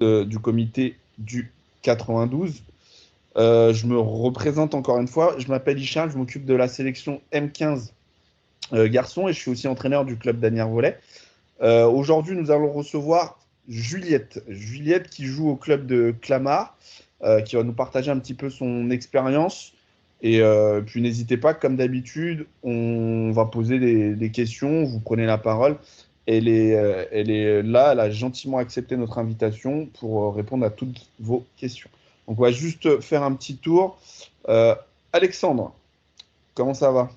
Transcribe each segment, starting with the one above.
du comité du 92. Je me représente encore une fois. Je m'appelle Hicham, je m'occupe de la sélection M15 garçons et je suis aussi entraîneur du club d'Anières Volley. Aujourd'hui, nous allons recevoir Juliette. Juliette qui joue au club de Clamart, qui va nous partager un petit peu son expérience. Et puis n'hésitez pas, comme d'habitude, on va poser des questions, vous prenez la parole. Elle est là, elle a gentiment accepté notre invitation pour répondre à toutes vos questions. Donc on va juste faire un petit tour. Euh, Alexandre, comment ça va?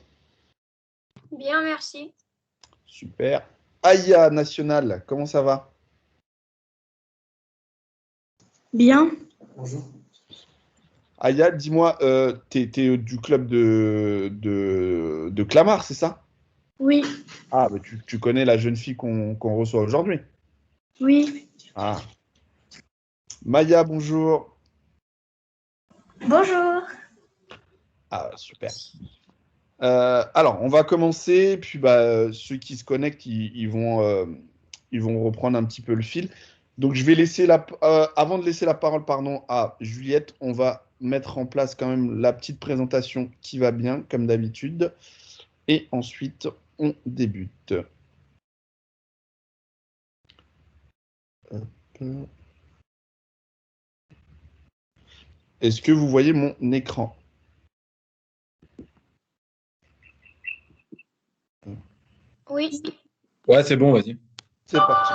Bien, merci. Super. Aya National, comment ça va? Bien. Bonjour. Aya, dis-moi, t'es du club de Clamart, c'est ça? Oui. Ah, bah tu connais la jeune fille qu'on reçoit aujourd'hui. Oui. Ah. Maya, bonjour. Bonjour. Ah, super. Alors, on va commencer, puis ceux qui se connectent, ils vont reprendre un petit peu le fil. Donc, je vais laisser avant de laisser la parole, pardon, à Juliette, on va mettre en place quand même la petite présentation qui va bien, comme d'habitude. Et ensuite, on débute. Hop. Est-ce que vous voyez mon écran? Oui. Ouais, c'est bon, vas-y. C'est parti.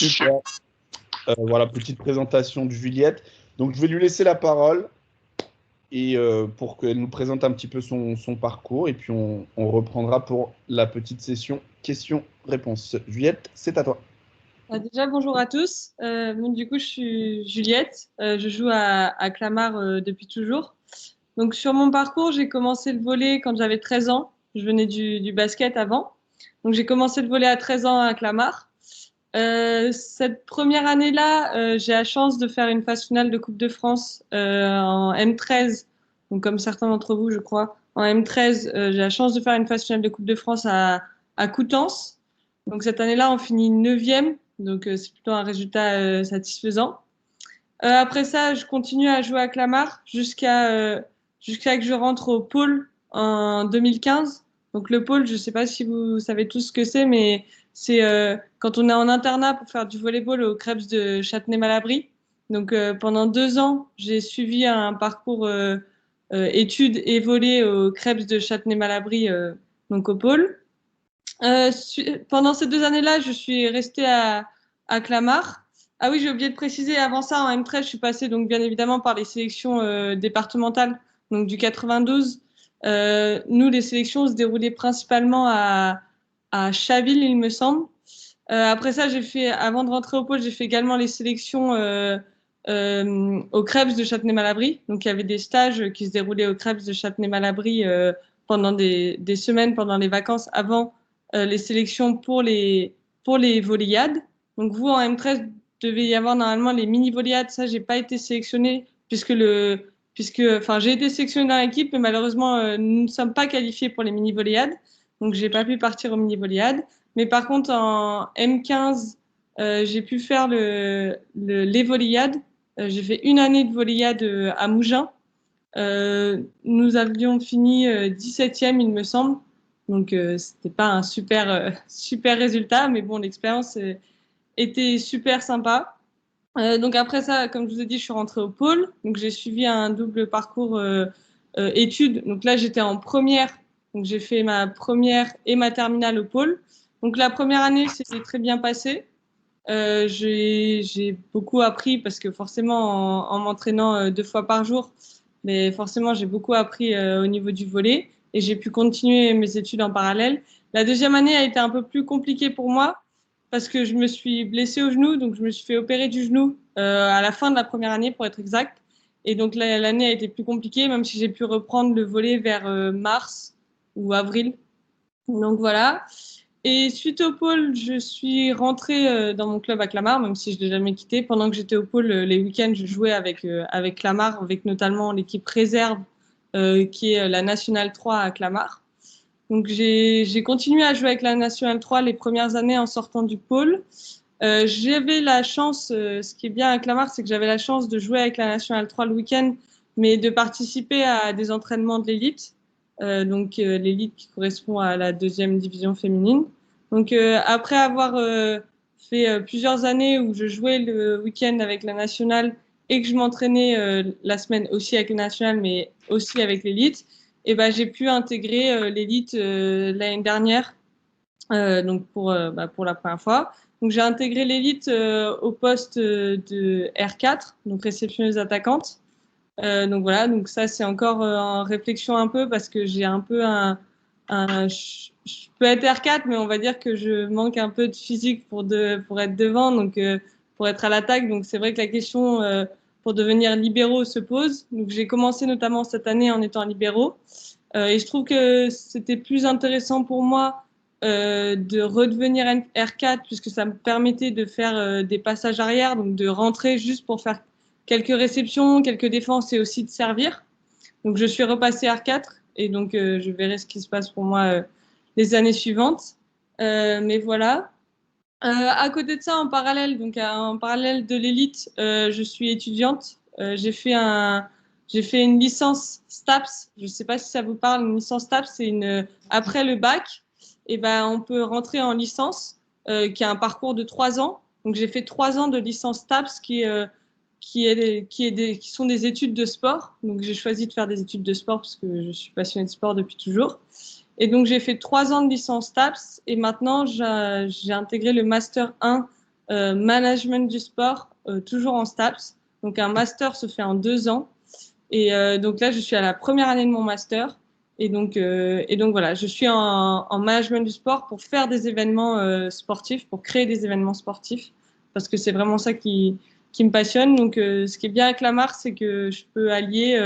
Super. Voilà, petite présentation de Juliette. Donc, je vais lui laisser la parole et pour qu'elle nous présente un petit peu son parcours. Et puis, on reprendra pour la petite session questions-réponses. Juliette, c'est à toi. Déjà, bonjour à tous. Du coup, je suis Juliette. Je joue à Clamart depuis toujours. Donc, sur mon parcours, j'ai commencé le volley quand j'avais 13 ans. Je venais du basket avant. Donc, j'ai commencé le volley à 13 ans à Clamart. Cette première année-là, j'ai la chance de faire une phase finale de Coupe de France en M13. Donc, comme certains d'entre vous, je crois, en M13, j'ai la chance de faire une phase finale de Coupe de France à Coutances. Donc, cette année-là, on finit 9e. Donc, c'est plutôt un résultat satisfaisant. Après ça, je continue à jouer à Clamart jusqu'à que je rentre au pôle en 2015. Donc le pôle, je ne sais pas si vous savez tous ce que c'est, mais c'est quand on est en internat pour faire du volleyball au Krebs de Châtenay-Malabry. Donc pendant 2 ans, j'ai suivi un parcours études et volley au Krebs de Châtenay-Malabry, donc au pôle. Pendant ces 2 années-là, je suis restée à Clamart. Ah oui, j'ai oublié de préciser, avant ça, en M13, je suis passée donc bien évidemment par les sélections départementales, donc du 92. Nous, les sélections se déroulaient principalement à Chaville, il me semble. Après ça, avant de rentrer au pôle, j'ai fait également les sélections au Krebs de Châtenay-Malabry. Donc, il y avait des stages qui se déroulaient au Krebs de Châtenay-Malabry pendant des semaines, pendant les vacances, avant les sélections pour les volleyades. Donc, vous, en M13, devait y avoir normalement les mini-volleyades. Ça, j'ai pas été sélectionnée enfin, j'ai été sélectionnée dans l'équipe, mais malheureusement, nous ne sommes pas qualifiés pour les mini-volleyades. Donc, j'ai pas pu partir aux mini-volleyades. Mais par contre, en M15, j'ai pu faire les volleyades. J'ai fait une année de volleyade à Mougins. Nous avions fini 17e, il me semble. Donc, c'était pas un super résultat, mais bon, l'expérience était super sympa. Donc après ça, comme je vous ai dit, je suis rentrée au pôle. Donc j'ai suivi un double parcours études. Donc là, j'étais en première. Donc j'ai fait ma première et ma terminale au pôle. Donc la première année, c'était très bien passé. J'ai beaucoup appris parce que forcément, en m'entraînant 2 fois par jour, mais forcément, j'ai beaucoup appris au niveau du volley et j'ai pu continuer mes études en parallèle. La deuxième année a été un peu plus compliquée pour moi parce que je me suis blessée au genou, donc je me suis fait opérer du genou à la fin de la première année, pour être exact. Et donc l'année a été plus compliquée, même si j'ai pu reprendre le volley vers mars ou avril. Donc voilà. Et suite au pôle, je suis rentrée dans mon club à Clamart, même si je ne l'ai jamais quitté. Pendant que j'étais au pôle, les week-ends, je jouais avec Clamart, avec notamment l'équipe réserve, qui est la Nationale 3 à Clamart. Donc j'ai continué à jouer avec la Nationale 3 les premières années en sortant du pôle. J'avais la chance, ce qui est bien à Clamart, c'est que j'avais la chance de jouer avec la Nationale 3 le week-end, mais de participer à des entraînements de l'élite. L'élite qui correspond à la 2e division féminine. Donc après avoir fait plusieurs années où je jouais le week-end avec la nationale et que je m'entraînais la semaine aussi avec la nationale, mais aussi avec l'élite, et ben j'ai pu intégrer l'élite l'année dernière, pour la première fois. Donc j'ai intégré l'élite au poste de R4, donc réceptionneuse attaquante. Donc voilà, donc ça c'est encore en réflexion un peu parce que j'ai un peu je peux être R4, mais on va dire que je manque un peu de physique pour être devant, donc pour être à l'attaque. Donc c'est vrai que la question pour devenir libéraux se pose. Donc j'ai commencé notamment cette année en étant libéraux, et je trouve que c'était plus intéressant pour moi de redevenir R4 puisque ça me permettait de faire des passages arrière, donc de rentrer juste pour faire quelques réceptions, quelques défenses et aussi de servir. Donc je suis repassée R4 et donc je verrai ce qui se passe pour moi les années suivantes. Mais voilà. À côté de ça, en parallèle de l'élite, je suis étudiante. J'ai fait une licence STAPS. Je ne sais pas si ça vous parle. Une licence STAPS, c'est après le bac, et ben on peut rentrer en licence, qui a un parcours de 3 ans. Donc j'ai fait 3 ans de licence STAPS qui sont des études de sport. Donc j'ai choisi de faire des études de sport parce que je suis passionnée de sport depuis toujours. Et donc j'ai fait 3 ans de licence TAPS et maintenant j'ai intégré le master 1 management du sport, toujours en STAPS. Donc un master se fait en 2 ans. Et donc là je suis à la première année de mon master. Et donc voilà, je suis en management du sport pour faire des événements sportifs, pour créer des événements sportifs, parce que c'est vraiment ça qui me passionne. Donc ce qui est bien avec Clamart, c'est que je peux allier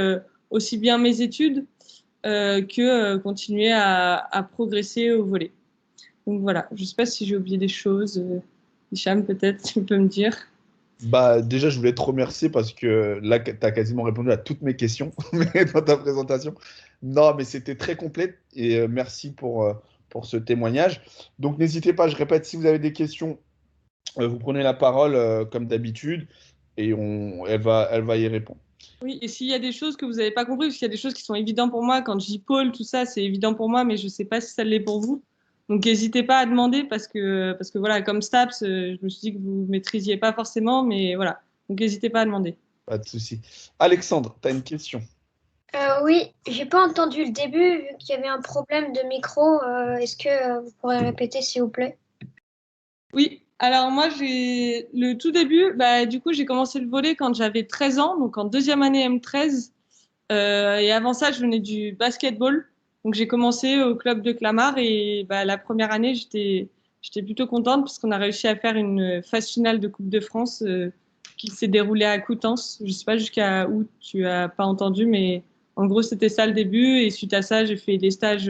aussi bien mes études que continuer à progresser au volley. Donc voilà, je ne sais pas si j'ai oublié des choses. Hicham, peut-être, tu peux me dire. Bah, déjà, je voulais te remercier parce que là, tu as quasiment répondu à toutes mes questions dans ta présentation. Non, mais c'était très complet et merci pour ce témoignage. Donc, n'hésitez pas, je répète, si vous avez des questions, vous prenez la parole comme d'habitude et elle va y répondre. Oui, et s'il y a des choses que vous n'avez pas compris, parce qu'il y a des choses qui sont évidentes pour moi, quand je dis pôle, tout ça, c'est évident pour moi, mais je ne sais pas si ça l'est pour vous. Donc, n'hésitez pas à demander parce que voilà, comme STAPS, je me suis dit que vous ne maîtrisiez pas forcément, mais voilà. Donc, n'hésitez pas à demander. Pas de souci. Alexandre, tu as une question? Oui, j'ai pas entendu le début vu qu'il y avait un problème de micro. Est-ce que vous pourrez répéter s'il vous plaît? Oui, alors moi, j'ai le tout début, bah, du coup, j'ai commencé le volley quand j'avais 13 ans, donc en deuxième année M13. Et avant ça, je venais du basketball. Donc j'ai commencé au club de Clamart et bah, la première année, j'étais plutôt contente parce qu'on a réussi à faire une phase finale de Coupe de France qui s'est déroulée à Coutances. Je ne sais pas jusqu'à où tu as pas entendu, mais en gros, c'était ça le début. Et suite à ça, j'ai fait les stages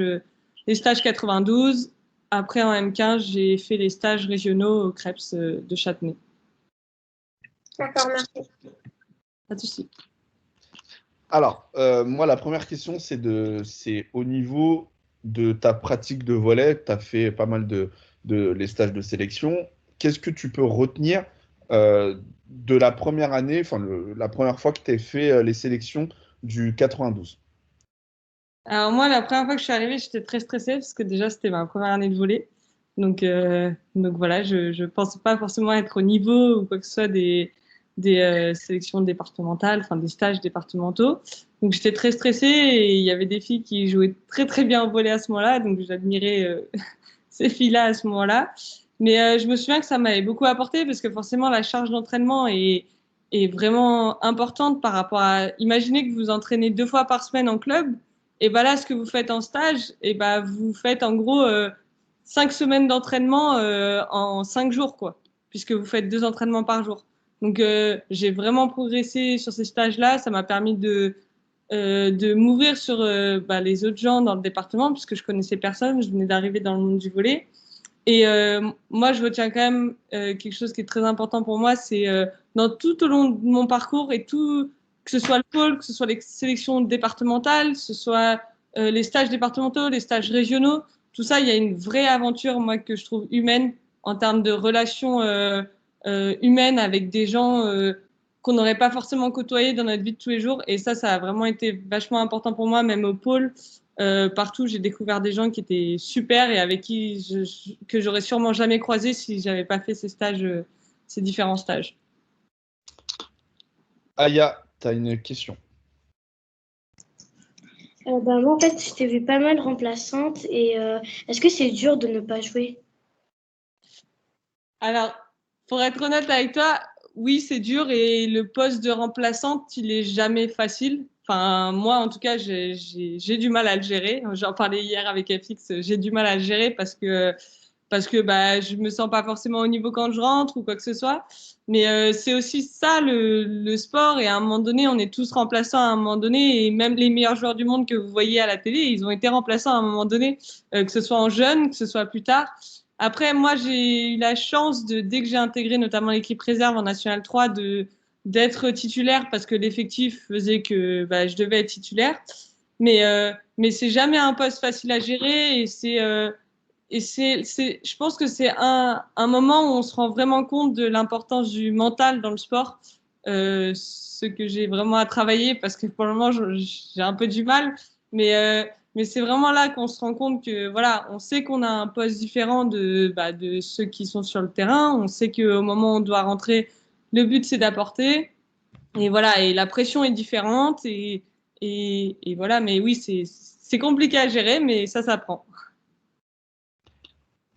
92. Après, en M15, j'ai fait les stages régionaux au Crêpes de Châtenay. D'accord, merci. Pas de souci. Alors, moi, la première question, c'est au niveau de ta pratique de volley. Tu as fait pas mal de les stages de sélection. Qu'est-ce que tu peux retenir de la première année, enfin, la première fois que tu as fait les sélections du 92? Alors moi, la première fois que je suis arrivée, j'étais très stressée parce que déjà, c'était ma première année de volley. Donc voilà, je ne pensais pas forcément être au niveau ou quoi que ce soit des sélections départementales, enfin des stages départementaux. Donc j'étais très stressée et il y avait des filles qui jouaient très très bien au volley à ce moment-là, donc j'admirais ces filles-là à ce moment-là. Mais je me souviens que ça m'avait beaucoup apporté parce que forcément, la charge d'entraînement est vraiment importante par rapport à. Imaginez que vous entraînez 2 fois par semaine en club. Et bah là, ce que vous faites en stage, et bah, vous faites en gros 5 semaines d'entraînement en 5 jours, quoi, puisque vous faites 2 entraînements par jour. Donc, j'ai vraiment progressé sur ces stages-là. Ça m'a permis de m'ouvrir sur bah, les autres gens dans le département, puisque je connaissais personne. Je venais d'arriver dans le monde du volley. Et moi, je retiens quand même quelque chose qui est très important pour moi, c'est dans tout au long de mon parcours et tout, que ce soit le pôle, que ce soit les sélections départementales, que ce soit les stages départementaux, les stages régionaux, tout ça, il y a une vraie aventure, moi, que je trouve humaine en termes de relations humaines avec des gens qu'on n'aurait pas forcément côtoyés dans notre vie de tous les jours. Et ça a vraiment été vachement important pour moi, même au pôle. Partout, j'ai découvert des gens qui étaient super et avec qui que j'aurais sûrement jamais croisé si j'avais pas fait ces stages, ces différents stages. Aya, tu as une question. Moi, en fait, je t'ai vu pas mal remplaçante et est-ce que c'est dur de ne pas jouer? Alors, pour être honnête avec toi, oui, c'est dur et le poste de remplaçante, il est jamais facile. Enfin, moi, en tout cas, j'ai du mal à le gérer. J'en parlais hier avec FX, j'ai du mal à le gérer parce que bah, je me sens pas forcément au niveau quand je rentre ou quoi que ce soit. Mais c'est aussi ça le sport et à un moment donné, on est tous remplaçants à un moment donné et même les meilleurs joueurs du monde que vous voyez à la télé, ils ont été remplaçants à un moment donné, que ce soit en jeune, que ce soit plus tard. Après, moi, j'ai eu la chance dès que j'ai intégré notamment l'équipe réserve en National 3, d'être titulaire parce que l'effectif faisait que bah, je devais être titulaire. Mais c'est jamais un poste facile à gérer je pense que c'est un moment où on se rend vraiment compte de l'importance du mental dans le sport, ce que j'ai vraiment à travailler parce que pour le moment, j'ai un peu du mal. Mais c'est vraiment là qu'on se rend compte que voilà, on sait qu'on a un poste différent de ceux qui sont sur le terrain. On sait qu'au moment où on doit rentrer, le but c'est d'apporter. Et voilà, et la pression est différente. Et voilà, mais oui, c'est compliqué à gérer, mais ça s'apprend.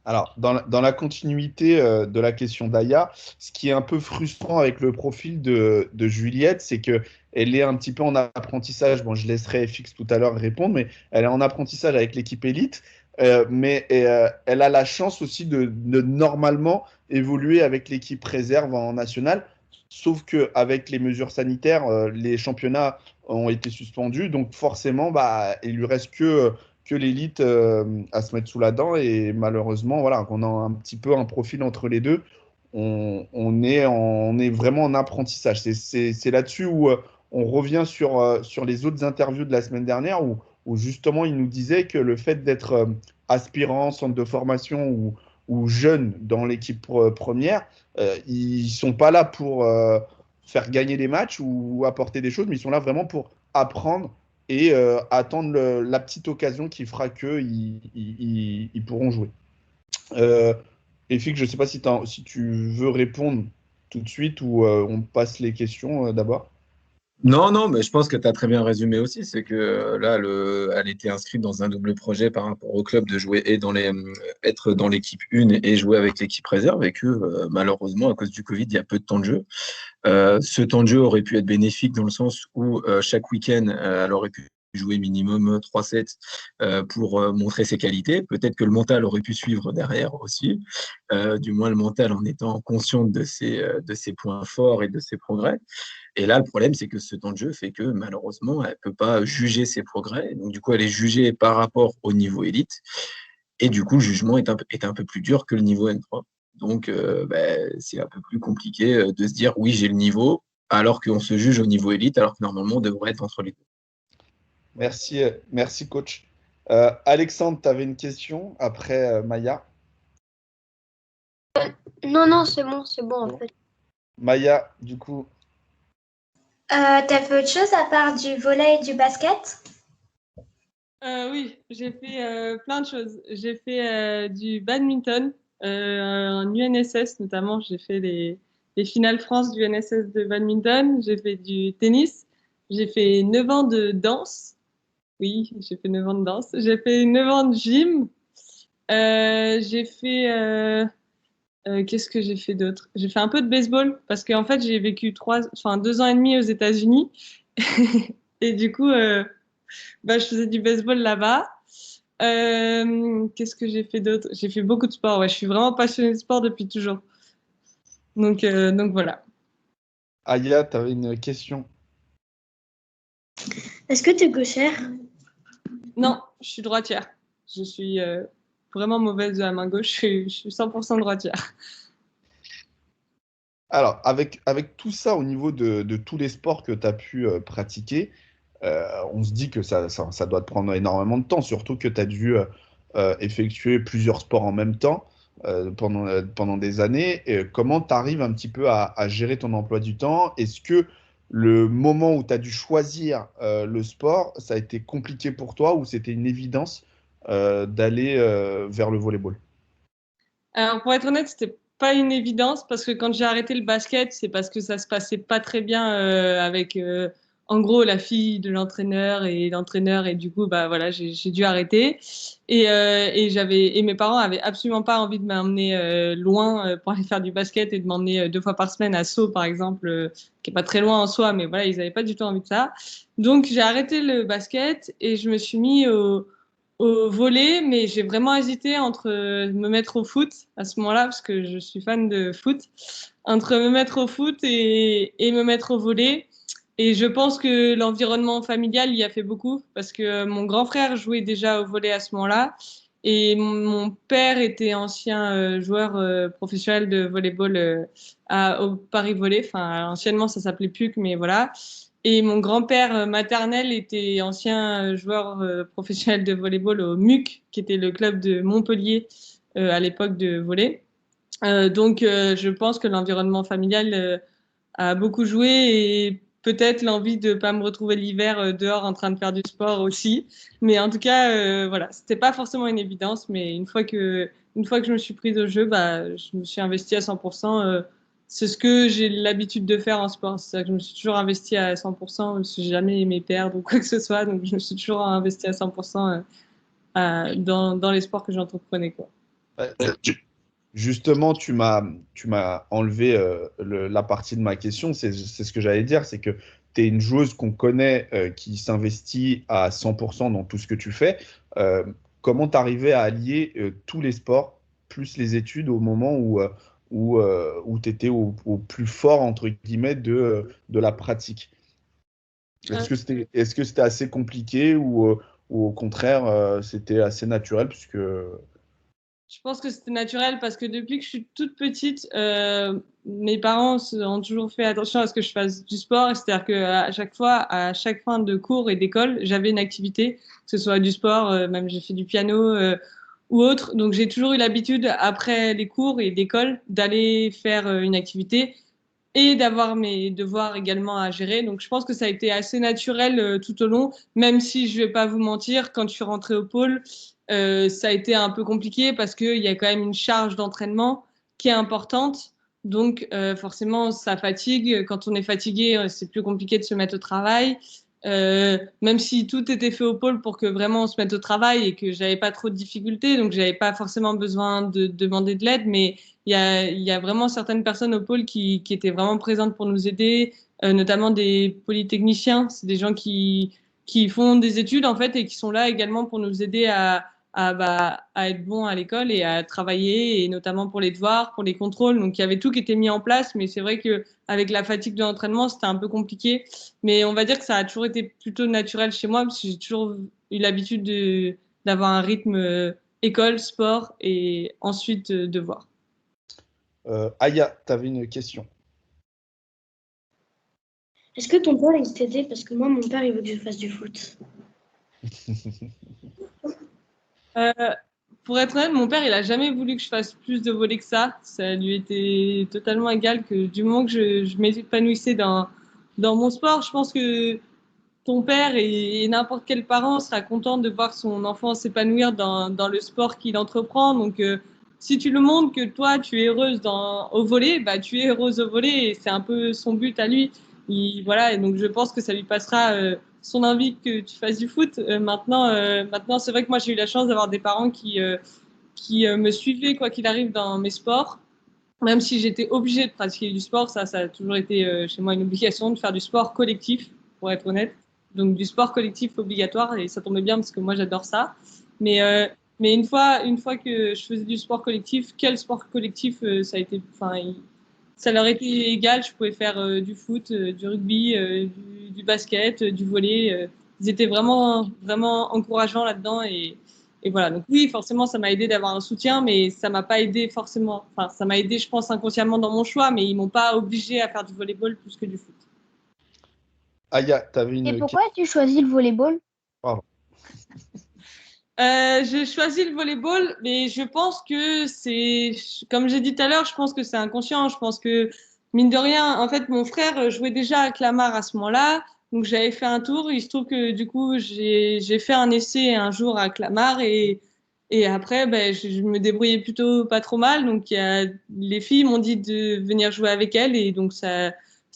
Alors, dans la continuité de la question d'Aya, ce qui est un peu frustrant avec le profil de Juliette, c'est qu'elle est un petit peu en apprentissage. Bon, je laisserai FX tout à l'heure répondre, mais elle est en apprentissage avec l'équipe élite. Mais elle a la chance aussi de normalement évoluer avec l'équipe réserve en national. Sauf qu'avec les mesures sanitaires, les championnats ont été suspendus. Donc forcément, bah, il lui reste que l'élite à se mettre sous la dent. Et malheureusement, voilà, qu'on a un petit peu un profil entre les deux. On est vraiment en apprentissage. C'est là-dessus où on revient sur les autres interviews de la semaine dernière où justement il nous disait que le fait d'être aspirant, centre de formation ou jeune dans l'équipe première, ils ne sont pas là pour faire gagner des matchs ou apporter des choses, mais ils sont là vraiment pour apprendre et attendre la petite occasion qui fera qu'ils pourront jouer. Et Fik, je ne sais pas si tu veux répondre tout de suite ou on passe les questions d'abord. Non, non, mais je pense que tu as très bien résumé aussi. C'est que là, elle était inscrite dans un double projet par rapport au club de jouer et être dans l'équipe 1 et jouer avec l'équipe réserve. Et que malheureusement, à cause du Covid, il y a peu de temps de jeu. Ce temps de jeu aurait pu être bénéfique dans le sens où chaque week-end, elle aurait pu jouer minimum 3 sets pour montrer ses qualités. Peut-être que le mental aurait pu suivre derrière aussi, du moins le mental en étant consciente de ses points forts et de ses progrès. Et là, le problème, c'est que ce temps de jeu fait que malheureusement, elle ne peut pas juger ses progrès. Donc, du coup, elle est jugée par rapport au niveau élite. Et du coup, le jugement est un peu plus dur que le niveau N3. Donc, c'est un peu plus compliqué de se dire oui, j'ai le niveau, alors qu'on se juge au niveau élite, alors que normalement, on devrait être entre les deux. Merci coach. Alexandre, tu avais une question après Maya. Non, c'est bon en fait. Maya, du coup. T'as fait autre chose à part du volley et du basket? Oui, j'ai fait plein de choses. J'ai fait du badminton, en UNSS notamment. J'ai fait les finales France du UNSS de badminton. J'ai fait du tennis. J'ai fait 9 ans de danse. Oui, j'ai fait 9 ans de danse. J'ai fait 9 ans de gym. J'ai fait Qu'est-ce que j'ai fait d'autre? J'ai fait un peu de baseball parce qu'en fait, j'ai vécu 2 ans et demi aux États-Unis. Et du coup, je faisais du baseball là-bas. Qu'est-ce que j'ai fait d'autre? J'ai fait beaucoup de sport. Ouais, je suis vraiment passionnée de sport depuis toujours. Donc voilà. Aya, tu avais une question. Est-ce que tu es gauchère? Non, je suis droitière. Je suis vraiment mauvaise de la main gauche. Je suis 100% droitière. Alors, avec tout ça au niveau de tous les sports que tu as pu pratiquer, on se dit que ça doit te prendre énormément de temps, surtout que tu as dû effectuer plusieurs sports en même temps pendant des années. Et comment tu arrives un petit peu à gérer ton emploi du temps? Est-ce que le moment où tu as dû choisir le sport, ça a été compliqué pour toi ou c'était une évidence d'aller vers le volleyball? Alors, pour être honnête, c'était pas une évidence parce que quand j'ai arrêté le basket, c'est parce que ça se passait pas très bien avec, en gros, la fille de l'entraîneur et l'entraîneur et du coup, bah voilà, j'ai dû arrêter. Et mes parents avaient absolument pas envie de m'emmener loin pour aller faire du basket et de m'emmener 2 fois par semaine à Sceaux, par exemple, qui est pas très loin en soi, mais voilà, ils avaient pas du tout envie de ça. Donc, j'ai arrêté le basket et je me suis mis au volley, mais j'ai vraiment hésité entre me mettre au foot à ce moment-là, parce que je suis fan de foot, entre me mettre au foot et me mettre au volley. Et je pense que l'environnement familial y a fait beaucoup, parce que mon grand frère jouait déjà au volley à ce moment-là, et mon père était ancien joueur professionnel de volleyball au Paris Volley. Enfin, anciennement, ça s'appelait PUC, mais voilà. Et mon grand-père maternel était ancien joueur professionnel de volleyball au MUC, qui était le club de Montpellier à l'époque de volley. Donc, je pense que l'environnement familial a beaucoup joué et peut-être l'envie de ne pas me retrouver l'hiver dehors en train de faire du sport aussi. Mais en tout cas, voilà, c'était pas forcément une évidence. Mais une fois que je me suis prise au jeu, bah, je me suis investie à 100%. C'est ce que j'ai l'habitude de faire en sport. C'est-à-dire que je me suis toujours investie à 100%. Je me suis jamais aimé perdre ou quoi que ce soit. Donc, je me suis toujours investie à 100% dans les sports que j'entreprenais, quoi. Ouais, justement, tu m'as enlevé la partie de ma question. C'est ce que j'allais dire, c'est que tu es une joueuse qu'on connaît qui s'investit à 100% dans tout ce que tu fais. Euh, Comment t'arrivais à allier tous les sports plus les études au moment où tu étais au plus fort, entre guillemets, de la pratique? Euh, Est-ce que c'était assez compliqué ou au contraire, c'était assez naturel puisque... Je pense que c'était naturel parce que depuis que je suis toute petite, mes parents ont toujours fait attention à ce que je fasse du sport. C'est-à-dire qu'à chaque fois, à chaque fin de cours et d'école, j'avais une activité, que ce soit du sport, même j'ai fait du piano ou autre. Donc j'ai toujours eu l'habitude, après les cours et l'école, d'aller faire une activité et d'avoir mes devoirs également à gérer. Donc je pense que ça a été assez naturel tout au long, même si je vais pas vous mentir, quand je suis rentrée au pôle, ça a été un peu compliqué parce qu'il y a quand même une charge d'entraînement qui est importante. Donc forcément, ça fatigue. Quand on est fatigué, c'est plus compliqué de se mettre au travail. Même si tout était fait au pôle pour que vraiment on se mette au travail et que j'avais pas trop de difficultés, donc j'avais pas forcément besoin de demander de l'aide, mais il y a vraiment certaines personnes au pôle qui étaient vraiment présentes pour nous aider, notamment des polytechniciens. C'est des gens qui font des études en fait et qui sont là également pour nous aider à être bons à l'école et à travailler, et notamment pour les devoirs, pour les contrôles. Donc il y avait tout qui était mis en place, mais c'est vrai que avec la fatigue de l'entraînement, c'était un peu compliqué. Mais on va dire que ça a toujours été plutôt naturel chez moi parce que j'ai toujours eu l'habitude d'avoir un rythme école, sport et ensuite devoir. Aya, tu avais une question. Est-ce que ton père, il t'aidait? Parce que moi, mon père, il veut que je fasse du foot. Euh, pour être honnête, mon père, il a jamais voulu que je fasse plus de volley que ça. Ça lui était totalement égal que du moment que je m'épanouissais dans mon sport. Je pense que ton père et n'importe quel parent sera content de voir son enfant s'épanouir dans le sport qu'il entreprend. Donc, si tu le montres que toi, tu es heureuse au volley, bah, tu es heureuse au volley et c'est un peu son but à lui. Voilà, et donc je pense que ça lui passera son envie que tu fasses du foot. Maintenant, c'est vrai que moi, j'ai eu la chance d'avoir des parents qui me suivaient quoi qu'il arrive dans mes sports. Même si j'étais obligée de pratiquer du sport, ça a toujours été chez moi une obligation de faire du sport collectif, pour être honnête. Donc du sport collectif obligatoire et ça tombait bien parce que moi j'adore ça. Mais mais une fois que je faisais du sport collectif, quel sport collectif ça a été, ça leur était égal. Je pouvais faire du foot, du rugby, du basket, du volley. Ils étaient vraiment encourageants là-dedans et voilà. Donc oui, forcément, ça m'a aidé d'avoir un soutien, mais ça m'a pas aidé forcément. Enfin, ça m'a aidé, je pense, inconsciemment dans mon choix, mais ils m'ont pas obligé à faire du volleyball plus que du foot. Aya, tu avais Et une pourquoi as-tu choisi le volleyball? Pardon. J'ai choisi le volleyball, mais je pense que c'est, comme j'ai dit tout à l'heure, je pense que c'est inconscient. Je pense que, mine de rien, en fait, mon frère jouait déjà à Clamart à ce moment-là. Donc, j'avais fait un tour. Il se trouve que, du coup, j'ai fait un essai un jour à Clamart et après, ben, je me débrouillais plutôt pas trop mal. Donc, les filles m'ont dit de venir jouer avec elles et donc ça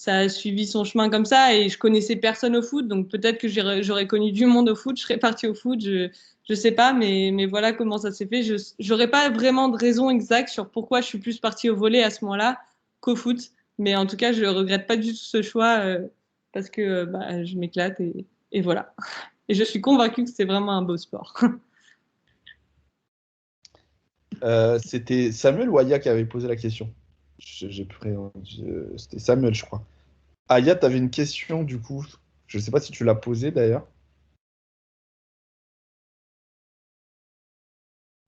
a suivi son chemin comme ça et je connaissais personne au foot. Donc, peut-être que j'aurais connu du monde au foot. Je serais partie au foot. Je sais pas, mais voilà comment ça s'est fait. Je n'aurais pas vraiment de raison exacte sur pourquoi je suis plus partie au volley à ce moment-là qu'au foot. Mais en tout cas, je regrette pas du tout ce choix parce que bah, je m'éclate et voilà. Et je suis convaincue que c'est vraiment un beau sport. C'était Samuel ou Aya qui avait posé la question? J'ai pris, c'était Samuel, je crois. Aya, tu avais une question du coup. Je ne sais pas si tu l'as posée d'ailleurs.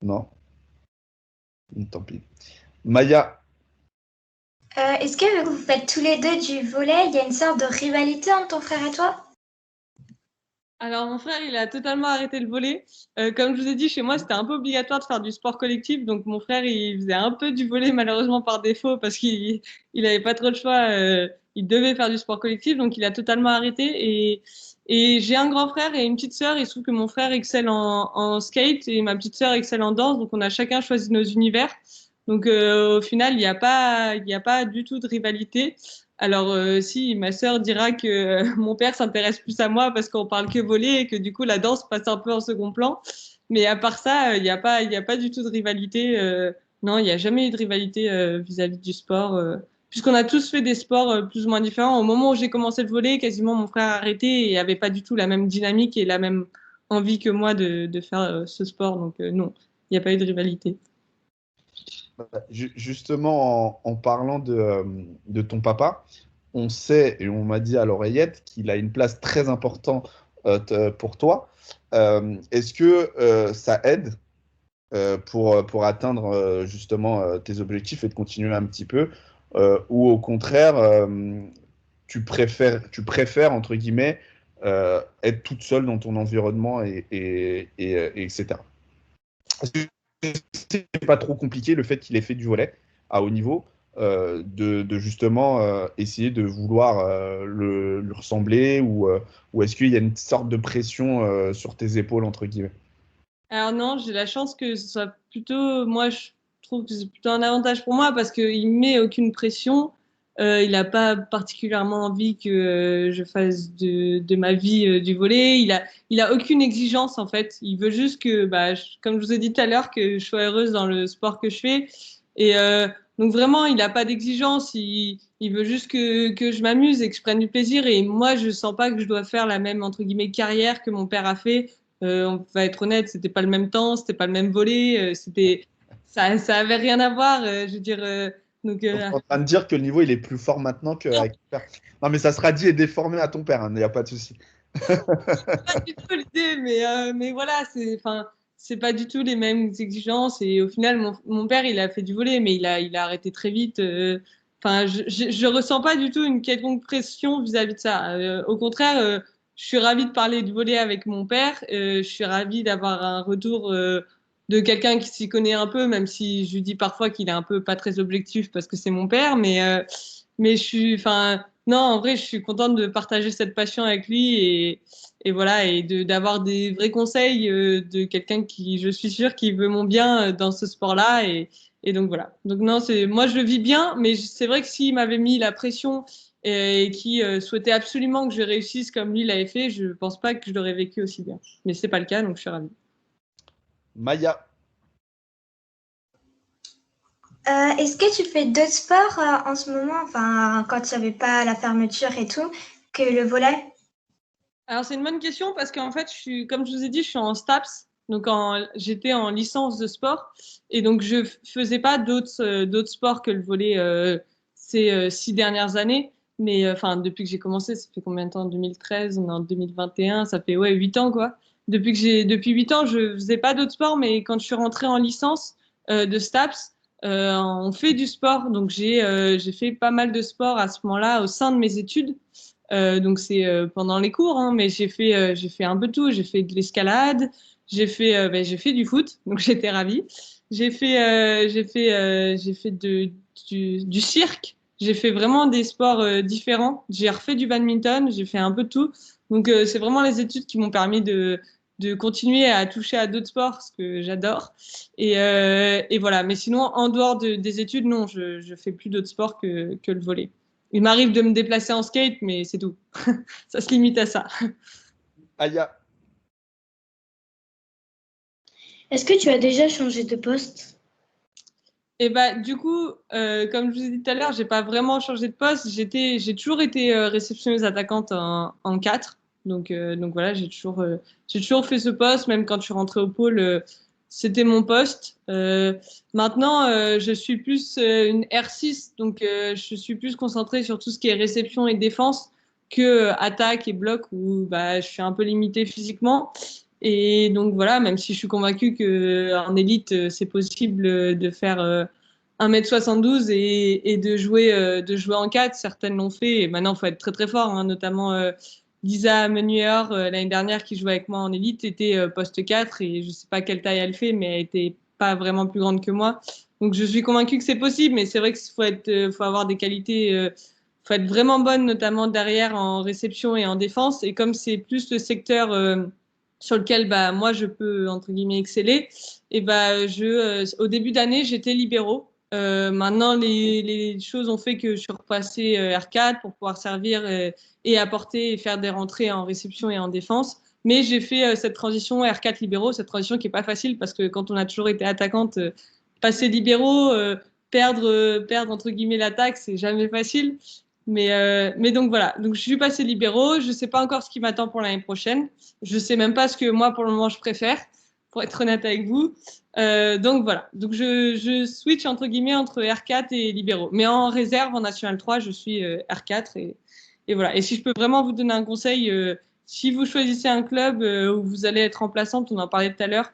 Non, tant pis. Maya, Est-ce que vu que vous faites tous les deux du volley, il y a une sorte de rivalité entre ton frère et toi? Alors, mon frère, il a totalement arrêté le volley. Comme je vous ai dit, chez moi, c'était un peu obligatoire de faire du sport collectif. Donc, mon frère, il faisait un peu du volley, malheureusement, par défaut, parce qu'il avait pas trop de choix. Il devait faire du sport collectif. Donc, il a totalement arrêté. Et j'ai un grand frère et une petite sœur. Il se trouve que mon frère excelle en skate et ma petite sœur excelle en danse. Donc, on a chacun choisi nos univers. Donc, au final, il y a pas du tout de rivalité. Alors, si, ma sœur dira que mon père s'intéresse plus à moi parce qu'on parle que volley et que du coup, la danse passe un peu en second plan. Mais à part ça, il y a pas du tout de rivalité. Non, il n'y a jamais eu de rivalité vis-à-vis du sport. Puisqu'on a tous fait des sports plus ou moins différents. Au moment où j'ai commencé le volley, quasiment mon frère a arrêté et avait pas du tout la même dynamique et la même envie que moi de faire ce sport. Donc, non, il n'y a pas eu de rivalité. justement en parlant de ton papa, on sait et on m'a dit à l'oreillette qu'il a une place très importante pour toi. Est-ce que ça aide pour atteindre justement tes objectifs et de continuer un petit peu, ou au contraire, tu préfères, entre guillemets, être toute seule dans ton environnement et etc. Est-ce que c'est pas trop compliqué le fait qu'il ait fait du volley à haut niveau, de justement essayer de vouloir le ressembler, ou est-ce qu'il y a une sorte de pression sur tes épaules, entre guillemets? Alors non, j'ai la chance que ce soit plutôt, moi je trouve que c'est plutôt un avantage pour moi parce qu'il met aucune pression. Il n'a pas particulièrement envie que je fasse de ma vie du volley. Il a aucune exigence en fait. Il veut juste que, bah, comme je vous ai dit tout à l'heure, que je sois heureuse dans le sport que je fais. Et donc vraiment, il n'a pas d'exigence. Il veut juste que je m'amuse et que je prenne du plaisir. Et moi, je sens pas que je dois faire la même entre guillemets carrière que mon père a fait. On va être honnête, c'était pas le même temps, c'était pas le même volet, ça avait rien à voir. Je veux dire, donc Donc, tu es en train de dire que le niveau il est plus fort maintenant qu'avec ton père. Non, mais ça sera dit et déformé à ton père, il n'y a pas de souci. pas du tout l'idée, mais voilà, c'est pas du tout les mêmes exigences. Et au final, mon père, il a fait du volley, mais il a arrêté très vite. Enfin, je ressens pas du tout une quelconque pression vis-à-vis de ça. Au contraire, je suis ravie de parler du volley avec mon père. Je suis ravie d'avoir un retour de quelqu'un qui s'y connaît un peu, même si je lui dis parfois qu'il est un peu pas très objectif parce que c'est mon père, mais je suis, enfin, non, en vrai, je suis contente de partager cette passion avec lui et voilà, et d'avoir des vrais conseils de quelqu'un qui, je suis sûre, qui veut mon bien dans ce sport-là. Et donc voilà. Donc non, moi je le vis bien, mais c'est vrai que s'il m'avait mis la pression et qui souhaitait absolument que je réussisse comme lui l'avait fait, je pense pas que je l'aurais vécu aussi bien. Mais c'est pas le cas, donc je suis ravie. Maya, Est-ce que tu fais d'autres sports en ce moment, enfin, quand tu n'avais pas la fermeture et tout, que le volet? Alors, c'est une bonne question parce qu'en fait, comme je vous ai dit, je suis en STAPS. Donc, j'étais en licence de sport. Et donc, je ne faisais pas d'autres sports que le volley ces 6 dernières années. Mais enfin, depuis que j'ai commencé, ça fait combien de temps? 2013, on est en 2021, ça fait 8 ans, quoi. Depuis 8 ans, je ne faisais pas d'autres sports. Mais quand je suis rentrée en licence de STAPS, on fait du sport. Donc, j'ai fait pas mal de sport à ce moment-là au sein de mes études. Donc c'est pendant les cours, hein, mais j'ai fait un peu tout. J'ai fait de l'escalade, j'ai fait du foot, donc j'étais ravie. J'ai fait du cirque. J'ai fait vraiment des sports différents. J'ai refait du badminton, j'ai fait un peu de tout. Donc c'est vraiment les études qui m'ont permis de continuer à toucher à d'autres sports, ce que j'adore. Et voilà. Mais sinon, en dehors des études, non, je fais plus d'autres sports que le volley. Il m'arrive de me déplacer en skate, mais c'est tout. Ça se limite à ça. Aya, Est-ce que tu as déjà changé de poste? Et bah, du coup, comme je vous ai dit tout à l'heure, j'ai pas vraiment changé de poste. J'ai toujours été réceptionneuse attaquante en 4. Donc voilà, j'ai toujours fait ce poste, même quand je suis rentrée au pôle, c'était mon poste. Maintenant, je suis plus une R6, donc je suis plus concentrée sur tout ce qui est réception et défense que attaque et bloc où bah, je suis un peu limitée physiquement. Et donc voilà, même si je suis convaincue qu'en élite, c'est possible de faire 1m72 et de jouer en 4, certaines l'ont fait. Et maintenant, il faut être très très fort, hein, notamment Lisa Menuer, l'année dernière, qui jouait avec moi en élite, était poste 4 et je ne sais pas quelle taille elle fait, mais elle n'était pas vraiment plus grande que moi. Donc je suis convaincue que c'est possible, mais c'est vrai qu'il faut avoir des qualités, faut être vraiment bonne, notamment derrière en réception et en défense. Et comme c'est plus le secteur sur lequel bah, moi je peux entre guillemets exceller, et bah, au début d'année j'étais libéraux. Maintenant les choses ont fait que je suis repassée R4 pour pouvoir servir et apporter et faire des rentrées en réception et en défense. Mais j'ai fait cette transition R4 libéraux, cette transition qui est pas facile parce que quand on a toujours été attaquante, passer libéraux, perdre entre guillemets l'attaque, c'est jamais facile. Mais donc voilà, donc je suis passée libéraux, je sais pas encore ce qui m'attend pour l'année prochaine, je sais même pas ce que moi pour le moment je préfère, pour être honnête avec vous. Donc voilà, donc je switch entre guillemets entre R4 et libéraux, mais en réserve en National 3, je suis R4 et voilà. Et si je peux vraiment vous donner un conseil, si vous choisissez un club où vous allez être remplaçante, on en parlait tout à l'heure,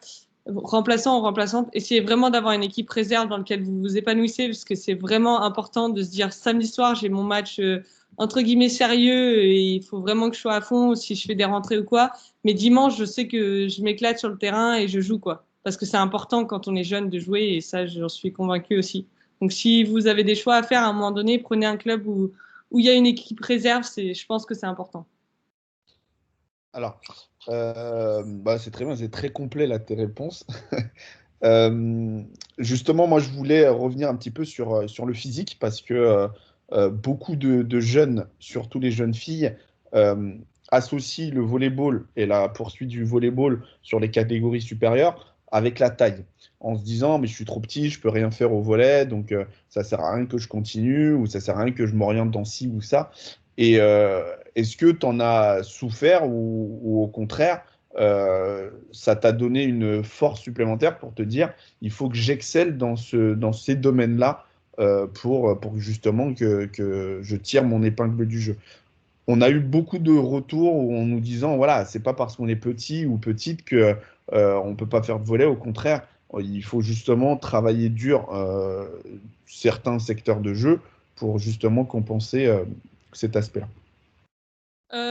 remplaçant ou remplaçante, essayez vraiment d'avoir une équipe réserve dans laquelle vous vous épanouissez, parce que c'est vraiment important de se dire samedi soir, j'ai mon match entre guillemets sérieux et il faut vraiment que je sois à fond si je fais des rentrées ou quoi. Mais dimanche, je sais que je m'éclate sur le terrain et je joue, quoi. Parce que c'est important quand on est jeune de jouer et ça, j'en suis convaincue aussi. Donc si vous avez des choix à faire à un moment donné, prenez un club où il y a une équipe réserve, je pense que c'est important. alors, bah, c'est très bien, c'est très complet là, tes réponses. Justement, moi, je voulais revenir un petit peu sur le physique parce que beaucoup de jeunes, surtout les jeunes filles, euh, associent le volleyball et la poursuite du volleyball sur les catégories supérieures avec la taille, en se disant, mais je suis trop petit, je peux rien faire au volley, donc ça sert à rien que je continue ou ça sert à rien que je m'oriente dans ci ou ça. Et est-ce que tu en as souffert ou au contraire, ça t'a donné une force supplémentaire pour te dire, il faut que j'excelle dans ces domaines-là pour justement que je tire mon épingle du jeu. On a eu beaucoup de retours en nous disant, voilà, c'est pas parce qu'on est petit ou petite que on peut pas faire de volley. Au contraire, il faut justement travailler dur certains secteurs de jeu pour justement compenser cet aspect-là.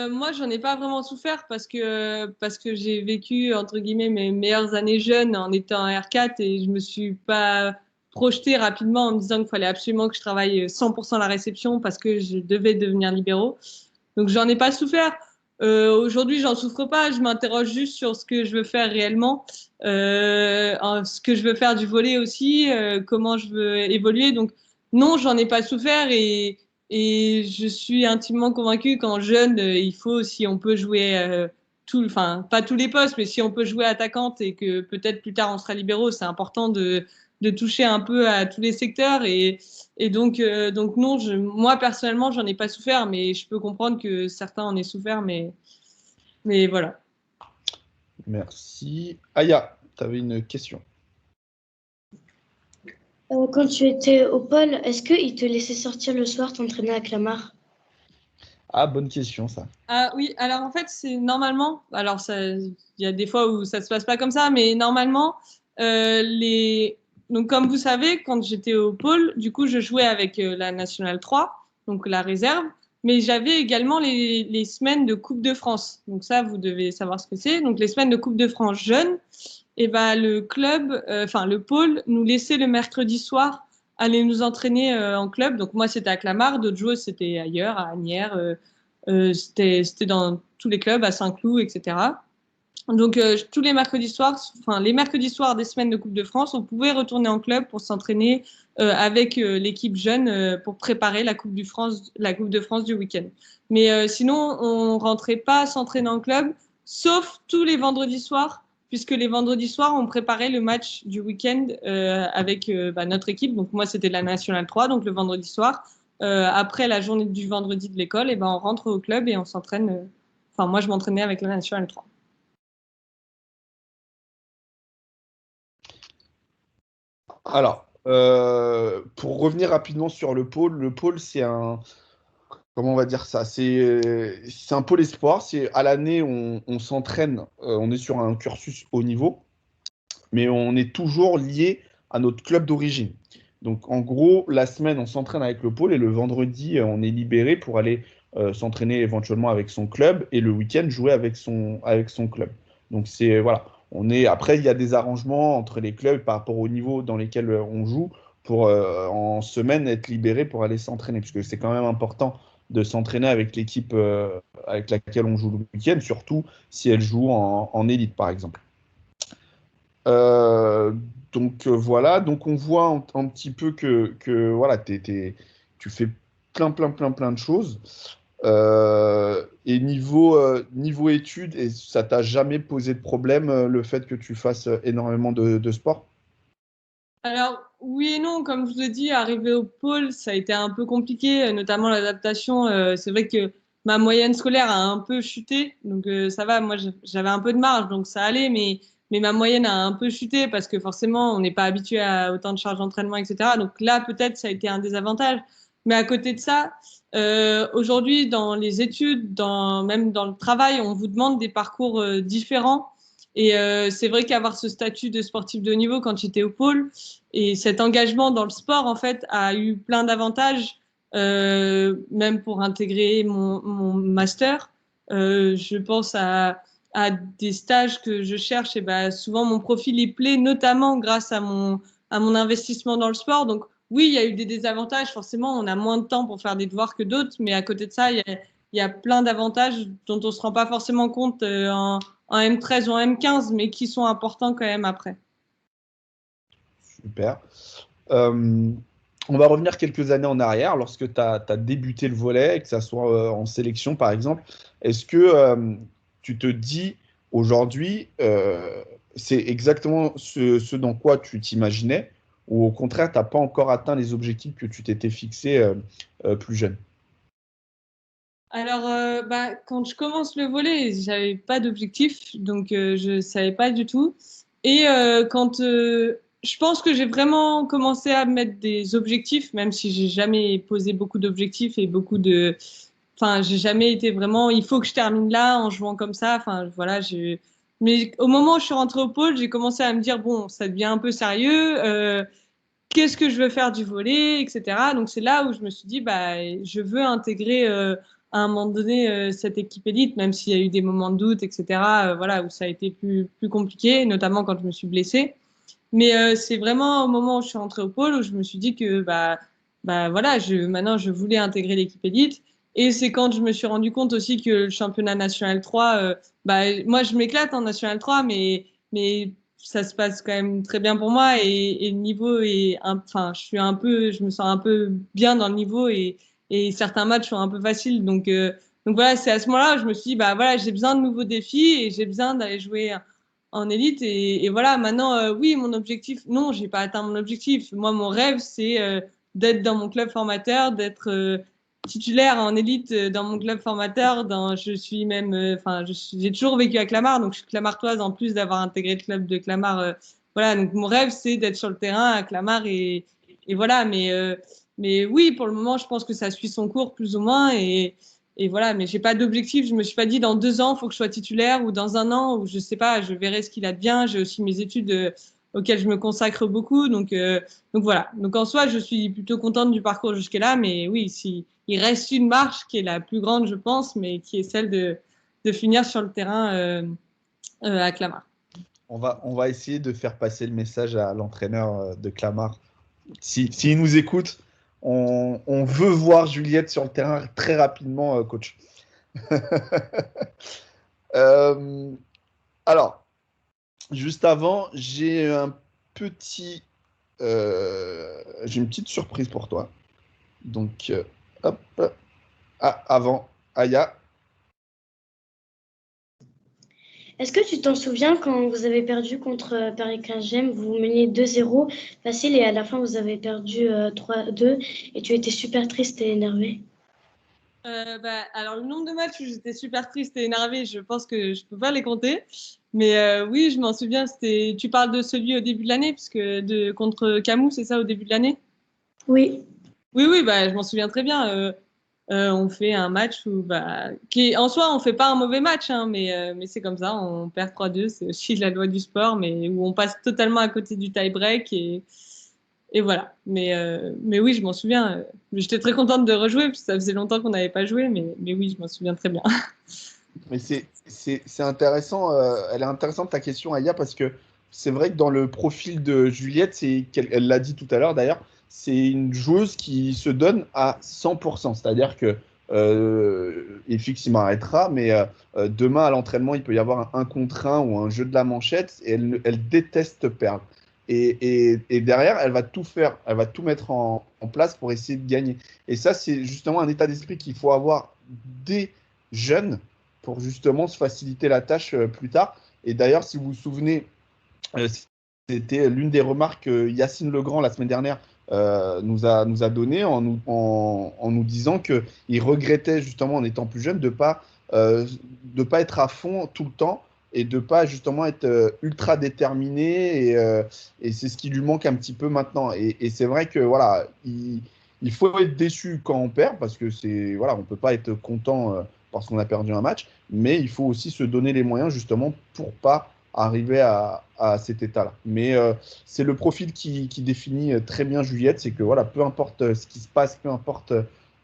Moi, j'en ai pas vraiment souffert parce que j'ai vécu entre guillemets mes meilleures années jeunes en étant R4 et je me suis pas projetée rapidement en me disant qu'il fallait absolument que je travaille 100% la réception parce que je devais devenir libéraux. Donc j'en ai pas souffert. Aujourd'hui, j'en souffre pas. Je m'interroge juste sur ce que je veux faire réellement, ce que je veux faire du volley aussi, comment je veux évoluer. Donc non, j'en ai pas souffert et je suis intimement convaincue qu'en jeune, il faut, si on peut jouer enfin pas tous les postes, mais si on peut jouer attaquante et que peut-être plus tard on sera libéraux, c'est important de toucher un peu à tous les secteurs. Et donc non, moi, personnellement, j'en ai pas souffert, mais je peux comprendre que certains en aient souffert, mais voilà. Merci. Aya, tu avais une question. Quand tu étais au pôle, est-ce qu'ils te laissaient sortir le soir t'entraîner à Clamart? Ah, bonne question, ça. Ah oui, alors en fait, c'est normalement, alors il y a des fois où ça se passe pas comme ça, mais normalement, donc comme vous savez, quand j'étais au pôle, du coup, je jouais avec la Nationale 3, donc la réserve, mais j'avais également les semaines de Coupe de France. Donc ça, vous devez savoir ce que c'est. Donc les semaines de Coupe de France jeunes, et ben le club, enfin le pôle, nous laissait le mercredi soir aller nous entraîner en club. Donc moi, c'était à Clamart, d'autres joueurs, c'était ailleurs, à Asnières. C'était dans tous les clubs, à Saint-Cloud, etc. Donc, tous les mercredis soirs, enfin, les mercredis soirs des semaines de Coupe de France, on pouvait retourner en club pour s'entraîner avec l'équipe jeune pour préparer la Coupe de France du week-end. Mais sinon, on rentrait pas s'entraîner en club, sauf tous les vendredis soirs, puisque les vendredis soirs, on préparait le match du week-end avec notre équipe. Donc, moi, c'était la Nationale 3, donc le vendredi soir. Après la journée du vendredi de l'école, et ben, on rentre au club et on s'entraîne. Enfin, moi, je m'entraînais avec la Nationale 3. Alors, pour revenir rapidement sur le pôle, c'est un, comment on va dire ça? C'est un pôle espoir. C'est à l'année, on s'entraîne, on est sur un cursus haut niveau, mais on est toujours lié à notre club d'origine. Donc, en gros, la semaine, on s'entraîne avec le pôle et le vendredi, on est libéré pour aller s'entraîner éventuellement avec son club et le week-end jouer avec son club. Donc, c'est voilà. Après, il y a des arrangements entre les clubs par rapport au niveau dans lesquels on joue pour en semaine être libéré pour aller s'entraîner, puisque c'est quand même important de s'entraîner avec l'équipe avec laquelle on joue le week-end, surtout si elle joue en élite, par exemple. Euh, voilà, donc on voit un petit peu que voilà, tu fais plein de choses. Et niveau études, et ça t'a jamais posé de problème le fait que tu fasses énormément de sport? Alors, oui et non, comme je vous ai dit, arriver au pôle, ça a été un peu compliqué, notamment l'adaptation. C'est vrai que ma moyenne scolaire a un peu chuté, donc ça va, moi j'avais un peu de marge, donc ça allait, mais ma moyenne a un peu chuté parce que forcément, on n'est pas habitué à autant de charges d'entraînement, etc. Donc là, peut-être, ça a été un désavantage. Mais à côté de ça, aujourd'hui, dans les études, même dans le travail, on vous demande des parcours différents. Et c'est vrai qu'avoir ce statut de sportif de haut niveau quand j'étais au pôle et cet engagement dans le sport, en fait, a eu plein d'avantages, même pour intégrer mon master. Je pense à des stages que je cherche et ben, souvent mon profil y plaît, notamment grâce à mon investissement dans le sport. Donc oui, il y a eu des désavantages. Forcément, on a moins de temps pour faire des devoirs que d'autres, mais à côté de ça, il y a plein d'avantages dont on ne se rend pas forcément compte en M13 ou en M15, mais qui sont importants quand même après. Super. On va revenir quelques années en arrière, lorsque tu as débuté le volley, que ça soit en sélection par exemple. Est-ce que tu te dis aujourd'hui, c'est exactement ce dans quoi tu t'imaginais, ou au contraire, tu n'as pas encore atteint les objectifs que tu t'étais fixés plus jeune? Alors, quand je commence le volley, j'avais pas d'objectif, donc je savais pas du tout. Et quand je pense que j'ai vraiment commencé à mettre des objectifs, même si j'ai jamais posé beaucoup d'objectifs et enfin, j'ai jamais été vraiment, il faut que je termine là en jouant comme ça. Enfin, voilà, mais au moment où je suis rentrée au pôle, j'ai commencé à me dire, bon, ça devient un peu sérieux. Qu'est-ce que je veux faire du volley, etc. Donc c'est là où je me suis dit, bah, je veux intégrer à un moment donné cette équipe élite, même s'il y a eu des moments de doute, etc. Voilà, où ça a été plus compliqué, notamment quand je me suis blessée. Mais c'est vraiment au moment où je suis rentrée au pôle où je me suis dit que bah voilà, maintenant je voulais intégrer l'équipe élite. Et c'est quand je me suis rendu compte aussi que le championnat national 3, bah, moi je m'éclate en national 3, mais ça se passe quand même très bien pour moi et le niveau enfin, je me sens un peu bien dans le niveau et certains matchs sont un peu faciles. Donc voilà, c'est à ce moment-là où je me suis dit, bah voilà, j'ai besoin de nouveaux défis et j'ai besoin d'aller jouer en élite. Et voilà, maintenant, oui, mon objectif, non, j'ai pas atteint mon objectif. Moi, mon rêve, c'est d'être dans mon club formateur, d'être titulaire en élite dans mon club formateur. Je suis même, enfin, j'ai toujours vécu à Clamart, donc je suis clamartoise en plus d'avoir intégré le club de Clamart. Voilà, donc mon rêve, c'est d'être sur le terrain à Clamart et voilà. Mais oui, pour le moment, je pense que ça suit son cours plus ou moins et voilà. Mais j'ai pas d'objectif. Je me suis pas dit dans 2 ans, il faut que je sois titulaire ou dans un an ou je sais pas. Je verrai ce qu'il advient. J'ai aussi mes études auxquelles je me consacre beaucoup, donc voilà. Donc en soi, je suis plutôt contente du parcours jusque-là, mais oui, si il reste une marche qui est la plus grande, je pense, mais qui est celle de finir sur le terrain à Clamart. On va essayer de faire passer le message à l'entraîneur de Clamart. S'il nous écoute, on veut voir Juliette sur le terrain très rapidement, coach. Alors, juste avant, j'ai une petite surprise pour toi. Donc, hop. Ah, avant, Aya. Est-ce que tu t'en souviens quand vous avez perdu contre Paris 15e, vous meniez 2-0 facile et à la fin vous avez perdu 3-2 et tu étais super triste et énervé? Alors, le nombre de matchs où j'étais super triste et énervée, je pense que je peux pas les compter. Mais oui, je m'en souviens. Tu parles de celui au début de l'année, contre Camus, c'est ça, au début de l'année? Oui. Oui, je m'en souviens très bien. On fait un match en soi, on fait pas un mauvais match, hein, mais c'est comme ça, on perd 3-2, c'est aussi la loi du sport, mais où on passe totalement à côté du tie-break et voilà. Mais oui, je m'en souviens. J'étais très contente de rejouer, parce que ça faisait longtemps qu'on n'avait pas joué, mais oui, je m'en souviens très bien. Mais c'est intéressant, elle est intéressante ta question, Aya, parce que c'est vrai que dans le profil de Juliette, elle l'a dit tout à l'heure d'ailleurs, c'est une joueuse qui se donne à 100%. C'est-à-dire que, et Fix, il m'arrêtera, mais demain à l'entraînement, il peut y avoir un contre un ou un jeu de la manchette, et elle déteste perdre. Et derrière, elle va tout faire, elle va tout mettre en place pour essayer de gagner. Et ça, c'est justement un état d'esprit qu'il faut avoir dès jeune pour justement se faciliter la tâche plus tard. Et d'ailleurs, si vous vous souvenez, c'était l'une des remarques que Yacine Legrand, la semaine dernière, nous a donné en nous disant qu'il regrettait justement en étant plus jeune de ne pas être à fond tout le temps et de ne pas justement être ultra déterminé. Et c'est ce qui lui manque un petit peu maintenant. Et c'est vrai que voilà, il faut être déçu quand on perd parce que voilà, on ne peut pas être content parce qu'on a perdu un match, mais il faut aussi se donner les moyens justement pour pas arriver à cet état-là. Mais c'est le profil qui définit très bien Juliette, c'est que voilà, peu importe ce qui se passe, peu importe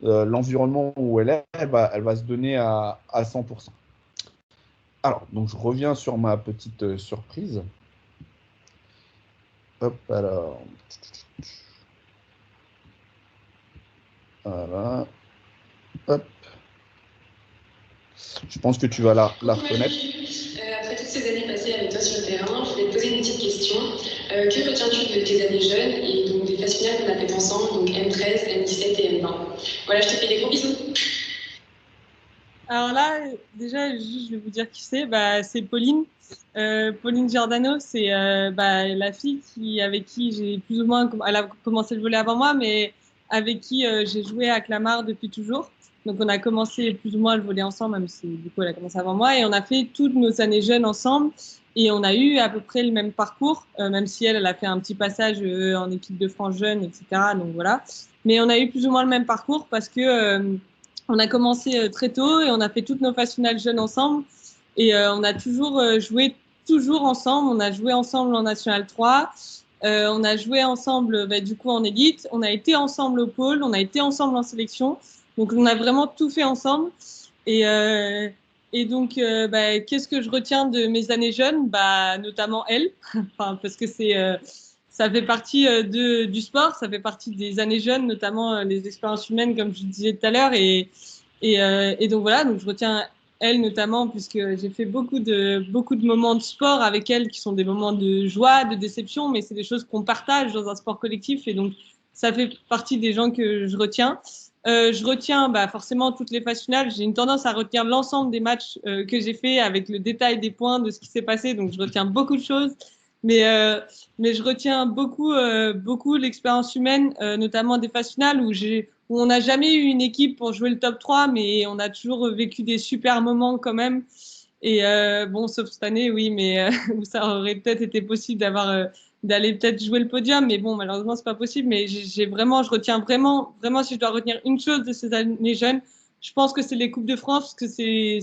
l'environnement où elle est, elle va se donner à 100%. Alors, donc je reviens sur ma petite surprise. Hop, alors. Voilà. Hop. Je pense que tu vas la reconnaître. Après toutes ces années passées avec toi sur le terrain, je voulais te poser une petite question. Que retiens-tu de tes années jeunes et donc des phases finales qu'on a faites ensemble, donc M13, M17 et M20? Voilà, je te fais des gros bisous. Alors là, déjà, juste, je vais vous dire qui c'est. C'est Pauline. Pauline Giordano, c'est la fille avec qui j'ai plus ou moins... Elle a commencé le volley avant moi, mais avec qui j'ai joué à Clamart depuis toujours. Donc, on a commencé plus ou moins le volley ensemble, même si du coup, elle a commencé avant moi. Et on a fait toutes nos années jeunes ensemble. Et on a eu à peu près le même parcours, même si elle a fait un petit passage en équipe de France jeune, etc. Donc, voilà. Mais on a eu plus ou moins le même parcours parce que... on a commencé très tôt et on a fait toutes nos phases finales jeunes ensemble. Et on a toujours joué ensemble. On a joué ensemble en National 3. On a joué ensemble du coup en élite. On a été ensemble au pôle. On a été ensemble en sélection. Donc, on a vraiment tout fait ensemble. Et donc, qu'est-ce que je retiens de mes années jeunes? Notamment elle. Parce que ça fait partie du sport, ça fait partie des années jeunes, notamment les expériences humaines, comme je disais tout à l'heure. Et donc voilà, donc je retiens elle notamment, puisque j'ai fait beaucoup de moments de sport avec elle qui sont des moments de joie, de déception, mais c'est des choses qu'on partage dans un sport collectif. Et donc, ça fait partie des gens que je retiens. je retiens forcément toutes les phases finales. J'ai une tendance à retenir l'ensemble des matchs que j'ai fait avec le détail des points, de ce qui s'est passé. Donc, je retiens beaucoup de choses. Mais je retiens beaucoup l'expérience humaine, notamment des phases finales où on n'a jamais eu une équipe pour jouer le top 3, mais on a toujours vécu des super moments quand même. Et bon, sauf cette année, oui, mais où ça aurait peut-être été possible d'aller peut-être jouer le podium, mais bon, malheureusement, c'est pas possible. Mais je retiens vraiment, si je dois retenir une chose de ces années jeunes, je pense que c'est les Coupes de France, parce que c'est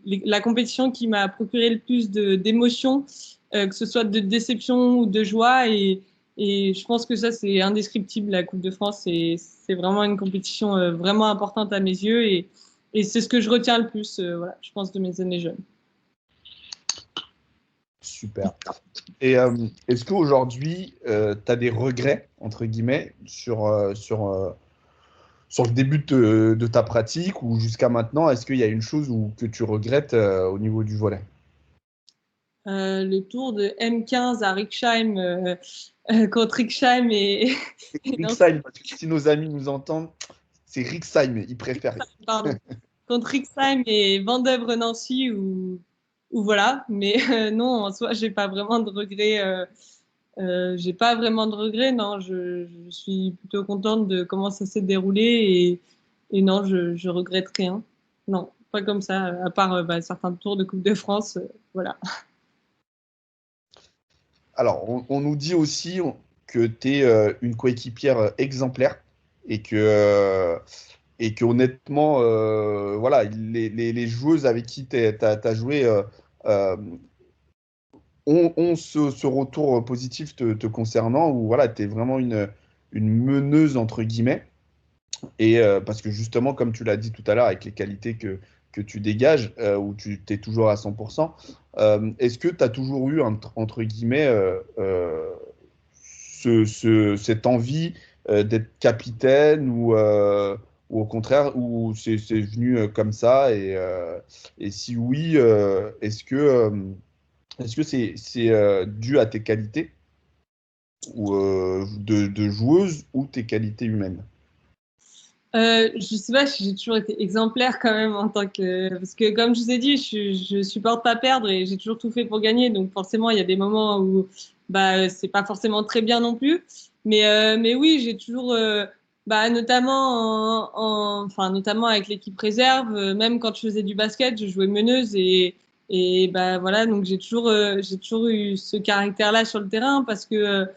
la compétition qui m'a procuré le plus d'émotions, que ce soit de déception ou de joie. Et je pense que ça, c'est indescriptible, la Coupe de France. C'est vraiment une compétition vraiment importante à mes yeux. Et c'est ce que je retiens le plus, voilà, je pense, de mes années jeunes. Super. Et est-ce qu'aujourd'hui, tu as des regrets, entre guillemets, sur le début de ta pratique ou jusqu'à maintenant? Est-ce qu'il y a une chose que tu regrettes au niveau du volley? Le tour de M15 à Rixheim contre Rixheim et Rixheim, parce que si nos amis nous entendent, c'est Rixheim, ils préfèrent. Pardon. Contre Rixheim et Vandœuvre-Nancy ou voilà. Mais non, en soi, j'ai pas vraiment de regrets. J'ai pas vraiment de regrets, non. Je suis plutôt contente de comment ça s'est déroulé et non, je regrette rien. Non, pas comme ça, à part certains tours de Coupe de France, voilà. Alors, on nous dit aussi que tu es une coéquipière exemplaire et que honnêtement, voilà, les joueuses avec qui tu as joué ont ce retour positif te concernant, où voilà, tu es vraiment une meneuse, entre guillemets. Et parce que justement, comme tu l'as dit tout à l'heure, avec les qualités que tu dégages, où tu es toujours à 100%, est-ce que tu as toujours eu, entre guillemets, cette envie d'être capitaine ou au contraire, ou c'est venu comme ça et si oui, est-ce que c'est dû à tes qualités ou de joueuse ou tes qualités humaines? Je sais pas si j'ai toujours été exemplaire quand même en tant que parce que comme je vous ai dit, je supporte pas perdre et j'ai toujours tout fait pour gagner. Donc forcément, il y a des moments où c'est pas forcément très bien non plus. Mais oui, j'ai toujours notamment notamment avec l'équipe réserve, même quand je faisais du basket, je jouais meneuse et voilà, donc j'ai toujours eu ce caractère-là sur le terrain parce que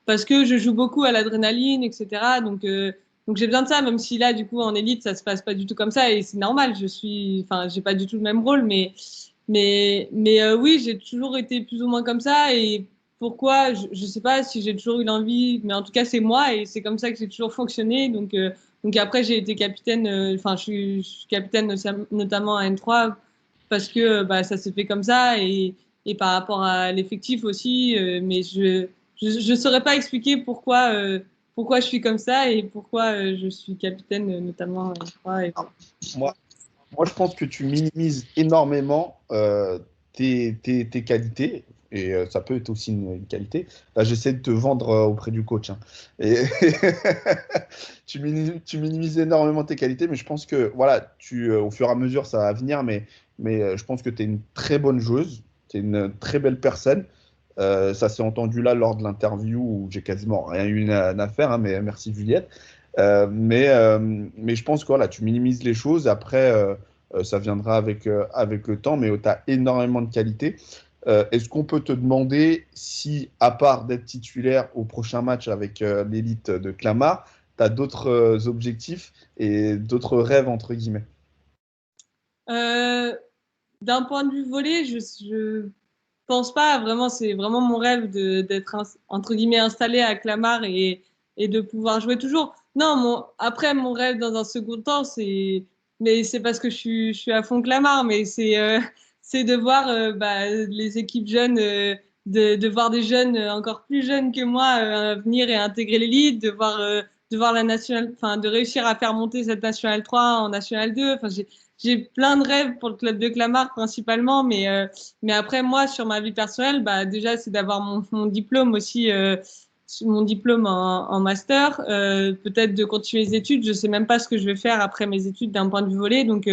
je joue beaucoup à l'adrénaline, etc. Donc j'ai besoin de ça, même si là, du coup, en élite, ça se passe pas du tout comme ça et c'est normal. J'ai pas du tout le même rôle, mais oui, j'ai toujours été plus ou moins comme ça. Et pourquoi, je sais pas si j'ai toujours eu l'envie, mais en tout cas, c'est moi et c'est comme ça que j'ai toujours fonctionné. Donc après, j'ai été capitaine, je suis capitaine notamment à N3 parce que ça s'est fait comme ça et par rapport à l'effectif aussi. Mais je saurais pas expliquer pourquoi je suis comme ça et pourquoi je suis capitaine notamment. Moi, je pense que tu minimises énormément tes qualités et ça peut être aussi une qualité. Là, j'essaie de te vendre auprès du coach. Hein. Et tu minimises énormément tes qualités, mais je pense que voilà, au fur et à mesure, ça va venir, mais je pense que tu es une très bonne joueuse, tu es une très belle personne. Ça s'est entendu là lors de l'interview où j'ai quasiment rien eu à faire, hein, mais merci Juliette. Mais je pense que voilà, tu minimises les choses. Après, ça viendra avec le temps, mais tu as énormément de qualité. Est-ce qu'on peut te demander si, à part d'être titulaire au prochain match avec l'élite de Clamart, tu as d'autres objectifs et d'autres rêves, entre guillemets? D'un point de vue volley, je pense pas. Vraiment, c'est vraiment mon rêve d'être entre guillemets installé à Clamart et de pouvoir jouer toujours. Non, après mon rêve dans un second temps, mais c'est parce que je suis à fond Clamart, mais c'est de voir les équipes jeunes, de voir des jeunes encore plus jeunes que moi venir et intégrer l'élite, de voir la nationale, enfin de réussir à faire monter cette nationale 3 en nationale 2. Enfin, j'ai plein de rêves pour le club de Clamart principalement, mais après moi sur ma vie personnelle, déjà c'est d'avoir mon diplôme aussi mon diplôme en master, peut-être de continuer les études. Je sais même pas ce que je vais faire après mes études d'un point de vue volley. Donc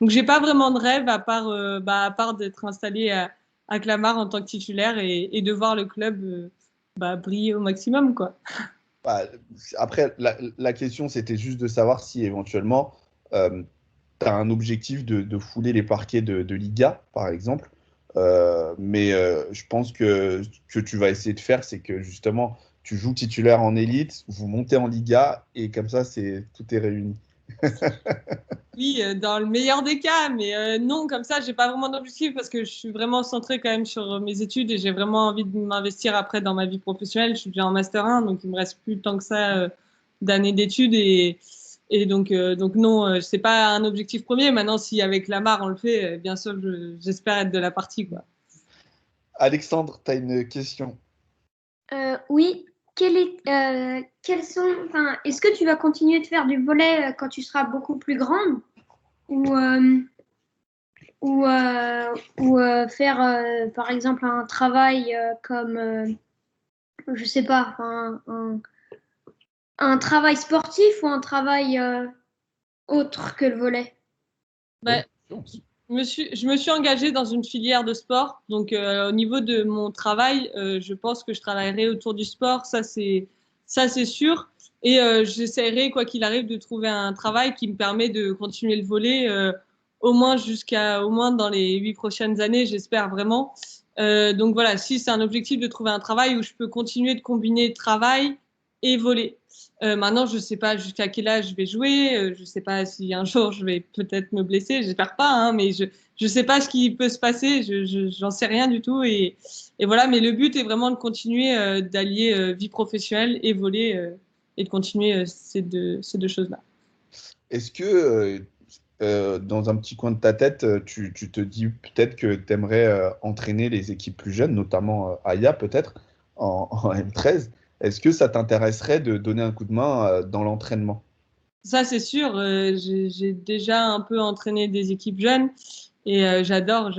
j'ai pas vraiment de rêve à part d'être installée à Clamart en tant que titulaire et de voir le club briller au maximum, quoi. Bah, après, la question, c'était juste de savoir si éventuellement tu as un objectif de fouler les parquets de Liga, par exemple. Mais je pense que ce que tu vas essayer de faire, c'est que justement, tu joues titulaire en élite, vous montez en Liga, et comme ça, tout est réuni. Oui, dans le meilleur des cas, mais non, comme ça, j'ai pas vraiment d'objectif parce que je suis vraiment centrée quand même sur mes études et j'ai vraiment envie de m'investir après dans ma vie professionnelle. Je suis déjà en master 1, donc il me reste plus tant que ça d'années d'études et donc non, c'est pas un objectif premier. Maintenant, si avec Clamart on le fait, bien sûr, j'espère être de la partie, quoi. Alexandre, tu as une question? Oui. Est-ce que tu vas continuer de faire du volley quand tu seras beaucoup plus grande ou faire par exemple un travail comme je sais pas un travail sportif ou un travail autre que le volley? Bah, je me suis engagée dans une filière de sport. Donc, au niveau de mon travail, je pense que je travaillerai autour du sport. Ça, c'est sûr. Et j'essaierai, quoi qu'il arrive, de trouver un travail qui me permet de continuer le volley au moins dans les 8 prochaines années, j'espère vraiment. Donc voilà, si c'est un objectif de trouver un travail où je peux continuer de combiner travail et volley. Maintenant, je ne sais pas jusqu'à quel âge je vais jouer. Je ne sais pas si un jour je vais peut-être me blesser. J'espère pas, hein, mais je ne sais pas ce qui peut se passer. J'en sais rien du tout. Et voilà, mais le but est vraiment de continuer d'allier vie professionnelle et volley et de continuer ces deux choses-là. Est-ce que dans un petit coin de ta tête, tu te dis peut-être que tu aimerais entraîner les équipes plus jeunes, notamment Aya peut-être, en M13? Est-ce que ça t'intéresserait de donner un coup de main dans l'entraînement? Ça, c'est sûr. J'ai déjà un peu entraîné des équipes jeunes et j'adore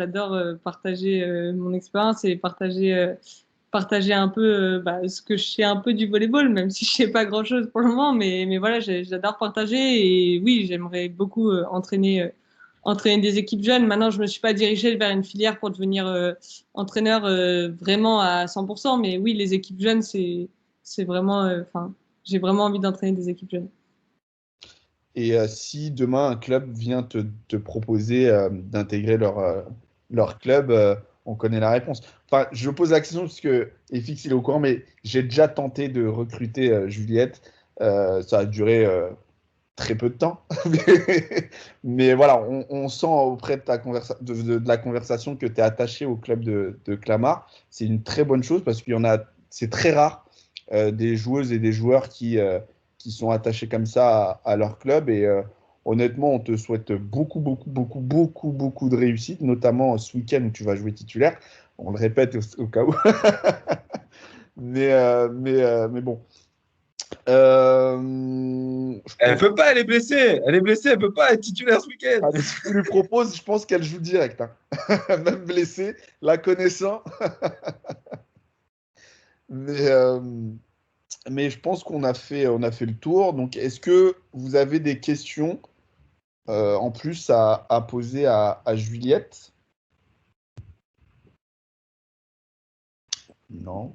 partager mon expérience et partager un peu ce que je sais un peu du volleyball, même si je sais pas grand-chose pour le moment. Mais voilà, j'adore partager et oui, j'aimerais beaucoup entraîner des équipes jeunes. Maintenant, je me suis pas dirigée vers une filière pour devenir entraîneur vraiment à 100%. Mais oui, les équipes jeunes, c'est vraiment, j'ai vraiment envie d'entraîner des équipes jeunes. Et si demain un club vient te proposer d'intégrer leur club, on connaît la réponse. Enfin, je pose la question parce que FX il est au courant, mais j'ai déjà tenté de recruter Juliette. Ça a duré très peu de temps. Mais voilà, on sent auprès de la conversation que tu es attaché au club de Clamart. C'est une très bonne chose parce qu'il y en a, c'est très rare des joueuses et des joueurs qui sont attachés comme ça à leur club. Et honnêtement, on te souhaite beaucoup, beaucoup, beaucoup, beaucoup, beaucoup de réussite, notamment ce week-end où tu vas jouer titulaire. On le répète au cas où. mais bon. Elle peut pas, elle est blessée. Elle est blessée, elle peut pas être titulaire ce week-end. Si tu lui proposes, je pense qu'elle joue direct. Hein. Même blessée, la connaissant. mais je pense qu'on a fait le tour. Donc, est-ce que vous avez des questions en plus à poser à Juliette? Non.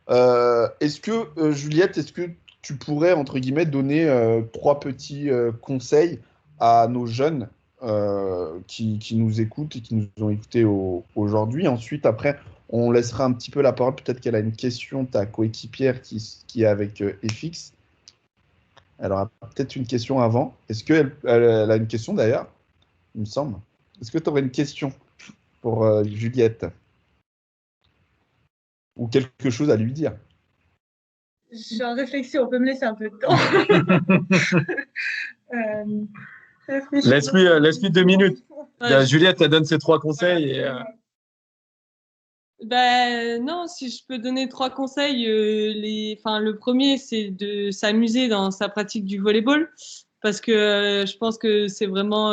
Juliette, est-ce que tu pourrais, entre guillemets, donner 3 petits conseils à nos jeunes qui nous écoutent et qui nous ont écoutés aujourd'hui? Ensuite, après, on laissera un petit peu la parole. Peut-être qu'elle a une question, ta coéquipière qui est avec FX. Elle aura peut-être une question avant. Est-ce qu'elle elle a une question d'ailleurs? Il me semble. Est-ce que tu aurais une question pour Juliette? Ou quelque chose à lui dire? Je suis en réflexion, on peut me laisser un peu de temps. Laisse-lui 2 minutes. Ouais, Juliette, elle donne ses 3 conseils. Et, non, si je peux donner 3 conseils, le premier, c'est de s'amuser dans sa pratique du volleyball, parce que je pense que c'est vraiment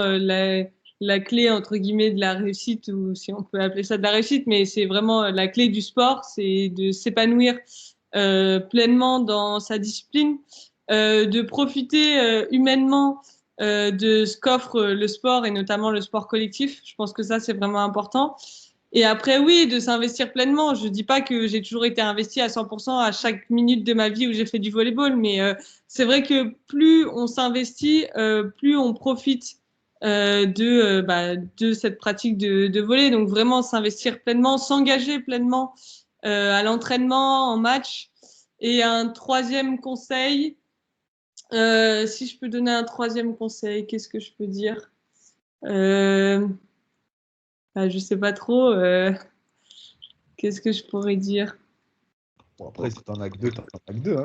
la clé, entre guillemets, de la réussite, ou si on peut appeler ça de la réussite, mais c'est vraiment la clé du sport, c'est de s'épanouir pleinement dans sa discipline, de profiter humainement de ce qu'offre le sport et notamment le sport collectif. Je pense que ça, c'est vraiment important. Et après, oui, de s'investir pleinement. Je ne dis pas que j'ai toujours été investi à 100% à chaque minute de ma vie où j'ai fait du volleyball, mais c'est vrai que plus on s'investit, plus on profite de cette pratique de volley. Donc vraiment s'investir pleinement, s'engager pleinement à l'entraînement, en match. Et un troisième conseil, si je peux donner un troisième conseil, qu'est-ce que je peux dire je sais pas trop. Qu'est-ce que je pourrais dire Bon, après, si t'en as que deux,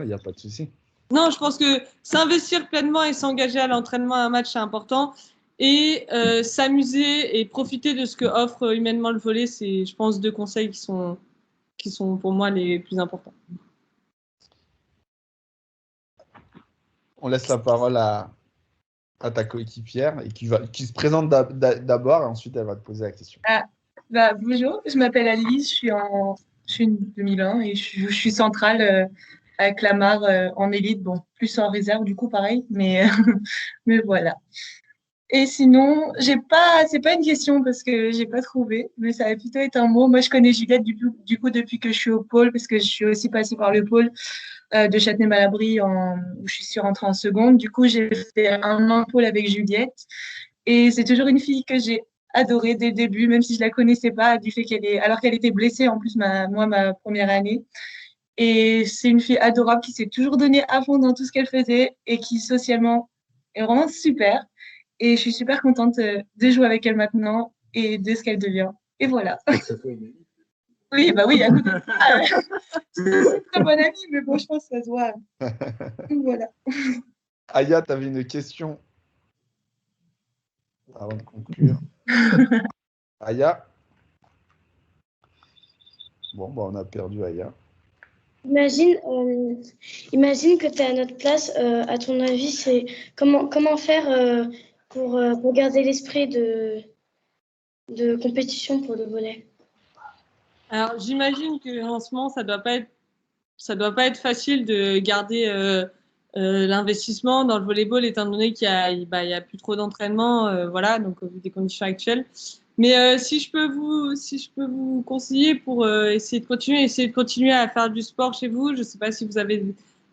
il n'y a pas de souci. Non, je pense que s'investir pleinement et s'engager à l'entraînement à un match, c'est important. Et s'amuser et profiter de ce que offre humainement le volley, c'est, je pense, deux conseils qui sont pour moi les plus importants. On laisse la parole à ta coéquipière et qui se présente d'abord et ensuite elle va te poser la question. Bonjour, je m'appelle Alice, je suis une 2001 et je suis centrale à Clamart en élite, bon, plus en réserve du coup pareil, mais, mais voilà. Et sinon, c'est pas une question parce que j'ai pas trouvé, mais ça va plutôt être un mot. Moi, je connais Juliette du coup depuis que je suis au pôle, parce que je suis aussi passée par le pôle de Châtenay-Malabry où je suis rentrée en seconde. Du coup, j'ai fait un an de pôle avec Juliette. Et c'est toujours une fille que j'ai adorée dès le début, même si je la connaissais pas, du fait alors qu'elle était blessée en plus, ma première année. Et c'est une fille adorable qui s'est toujours donnée à fond dans tout ce qu'elle faisait et qui socialement est vraiment super. Et je suis super contente de jouer avec elle maintenant et de ce qu'elle devient. Et voilà. Oui, bah oui, c'est une très bonne amie, mais bon, je pense que ça se voit. Voilà. Aya, tu avais une question avant de conclure. Aya. Bon, on a perdu Aya. Imagine que tu es à notre place. À ton avis, c'est comment faire pour garder l'esprit de compétition pour le volley? Alors, j'imagine qu'en ce moment, ça doit pas être facile de garder l'investissement dans le volleyball, étant donné qu'il y a plus trop d'entraînement, voilà, donc au vu des conditions actuelles. Mais si je peux vous conseiller pour essayer de continuer à faire du sport chez vous, je sais pas si vous avez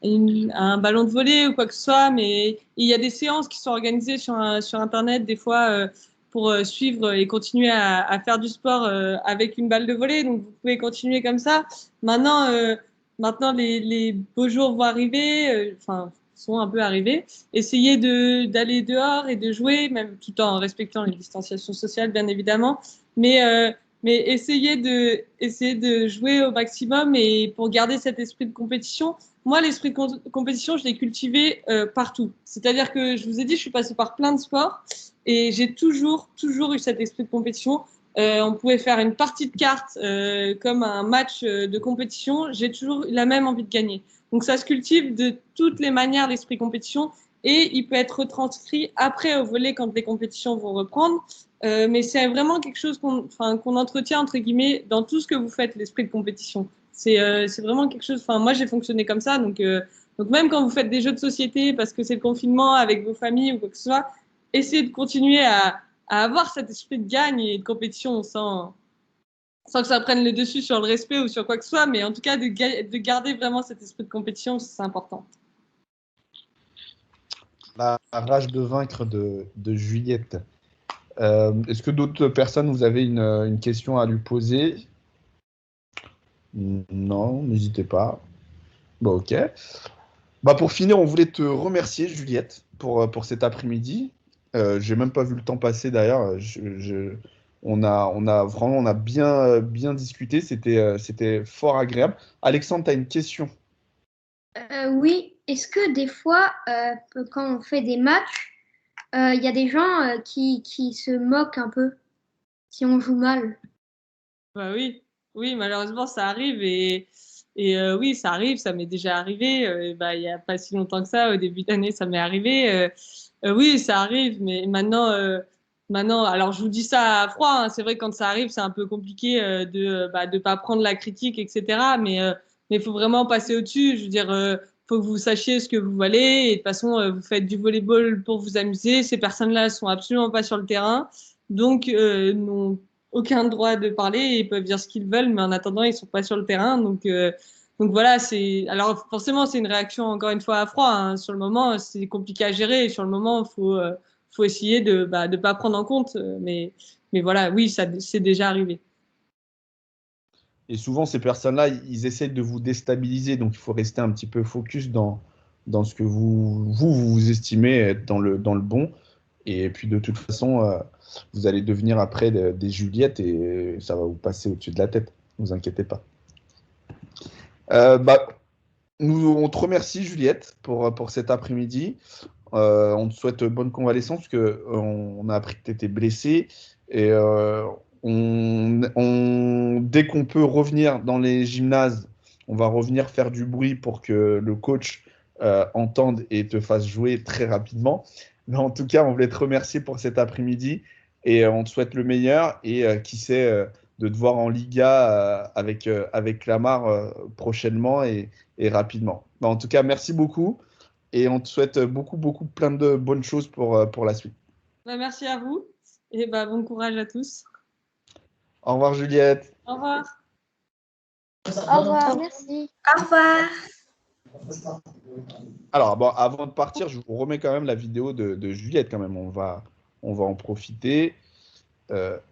un ballon de volley ou quoi que ce soit, mais il y a des séances qui sont organisées sur Internet des fois pour suivre et continuer à faire du sport avec une balle de volley. Donc vous pouvez continuer comme ça. Maintenant, les beaux jours vont arriver, sont un peu arrivés. Essayez d'aller dehors et de jouer, même tout en respectant les distanciations sociales, bien évidemment. Mais essayez de jouer au maximum et pour garder cet esprit de compétition. Moi, l'esprit de compétition, je l'ai cultivé partout. C'est-à-dire que je vous ai dit, je suis passée par plein de sports et j'ai toujours eu cet esprit de compétition. On pouvait faire une partie de cartes comme un match de compétition. J'ai toujours eu la même envie de gagner. Donc, ça se cultive de toutes les manières, l'esprit compétition. Et il peut être retranscrit après au volley quand les compétitions vont reprendre. Mais c'est vraiment quelque chose qu'on entretient, entre guillemets, dans tout ce que vous faites, l'esprit de compétition. C'est vraiment quelque chose... Moi, j'ai fonctionné comme ça. Donc, même quand vous faites des jeux de société, parce que c'est le confinement avec vos familles ou quoi que ce soit, essayez de continuer à avoir cet esprit de gagne et de compétition sans que ça prenne le dessus sur le respect ou sur quoi que ce soit, mais en tout cas de garder vraiment cet esprit de compétition, c'est important. La rage de vaincre de Juliette. Est-ce que d'autres personnes, vous avez une question à lui poser? Non, n'hésitez pas. Bon, ok. Pour finir, on voulait te remercier, Juliette, pour cet après-midi. J'ai même pas vu le temps passer d'ailleurs. On a bien discuté. C'était fort agréable. Alexandre, tu as une question? Oui, est-ce que des fois, quand on fait des matchs, il y a des gens qui se moquent un peu si on joue mal? Oui, malheureusement, ça arrive et oui, ça arrive, ça m'est déjà arrivé. Il n'y a pas si longtemps que ça, au début d'année, ça m'est arrivé. Oui, ça arrive, mais maintenant, alors je vous dis ça à froid, hein, c'est vrai que quand ça arrive, c'est un peu compliqué de pas prendre la critique, etc. Mais il faut vraiment passer au-dessus. Je veux dire, faut que vous sachiez ce que vous valez. Et de toute façon, vous faites du volleyball pour vous amuser. Ces personnes-là sont absolument pas sur le terrain, donc n'ont aucun droit de parler. Ils peuvent dire ce qu'ils veulent, mais en attendant, ils sont pas sur le terrain. Donc voilà, alors forcément c'est une réaction encore une fois à froid. Hein. Sur le moment, c'est compliqué à gérer. Et sur le moment, faut essayer de pas prendre en compte. Mais voilà, oui, ça c'est déjà arrivé. Et souvent, ces personnes-là, ils essaient de vous déstabiliser. Donc, il faut rester un petit peu focus dans ce que vous estimez être dans le bon. Et puis, de toute façon, vous allez devenir après des Juliettes et ça va vous passer au-dessus de la tête. Ne vous inquiétez pas. On te remercie, Juliette, pour cet après-midi. On te souhaite bonne convalescence parce qu'on a appris que tu étais blessée. Et dès qu'on peut revenir dans les gymnases, on va revenir faire du bruit pour que le coach entende et te fasse jouer très rapidement. Mais en tout cas, on voulait te remercier pour cet après-midi et on te souhaite le meilleur et qui sait de te voir en Liga avec Clamart prochainement et rapidement. En tout cas, merci beaucoup et on te souhaite beaucoup plein de bonnes choses pour la suite. Merci à vous et bon courage à tous. Au revoir Juliette. Au revoir. Au revoir, merci. Au revoir. Alors, avant de partir, je vous remets quand même la vidéo de Juliette quand même. On va en profiter.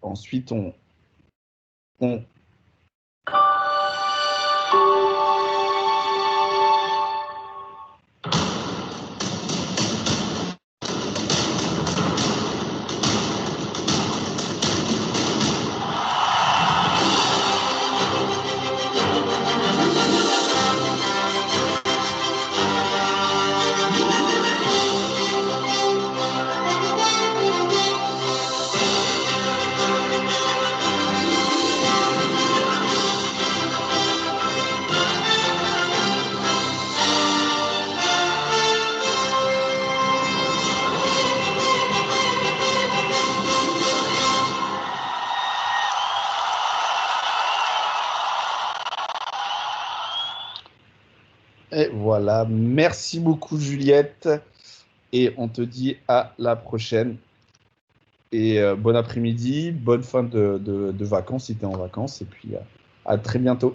Ensuite, on... Et voilà, merci beaucoup Juliette. Et on te dit à la prochaine. Et bon après-midi, bonne fin de vacances si tu es en vacances. Et puis à très bientôt.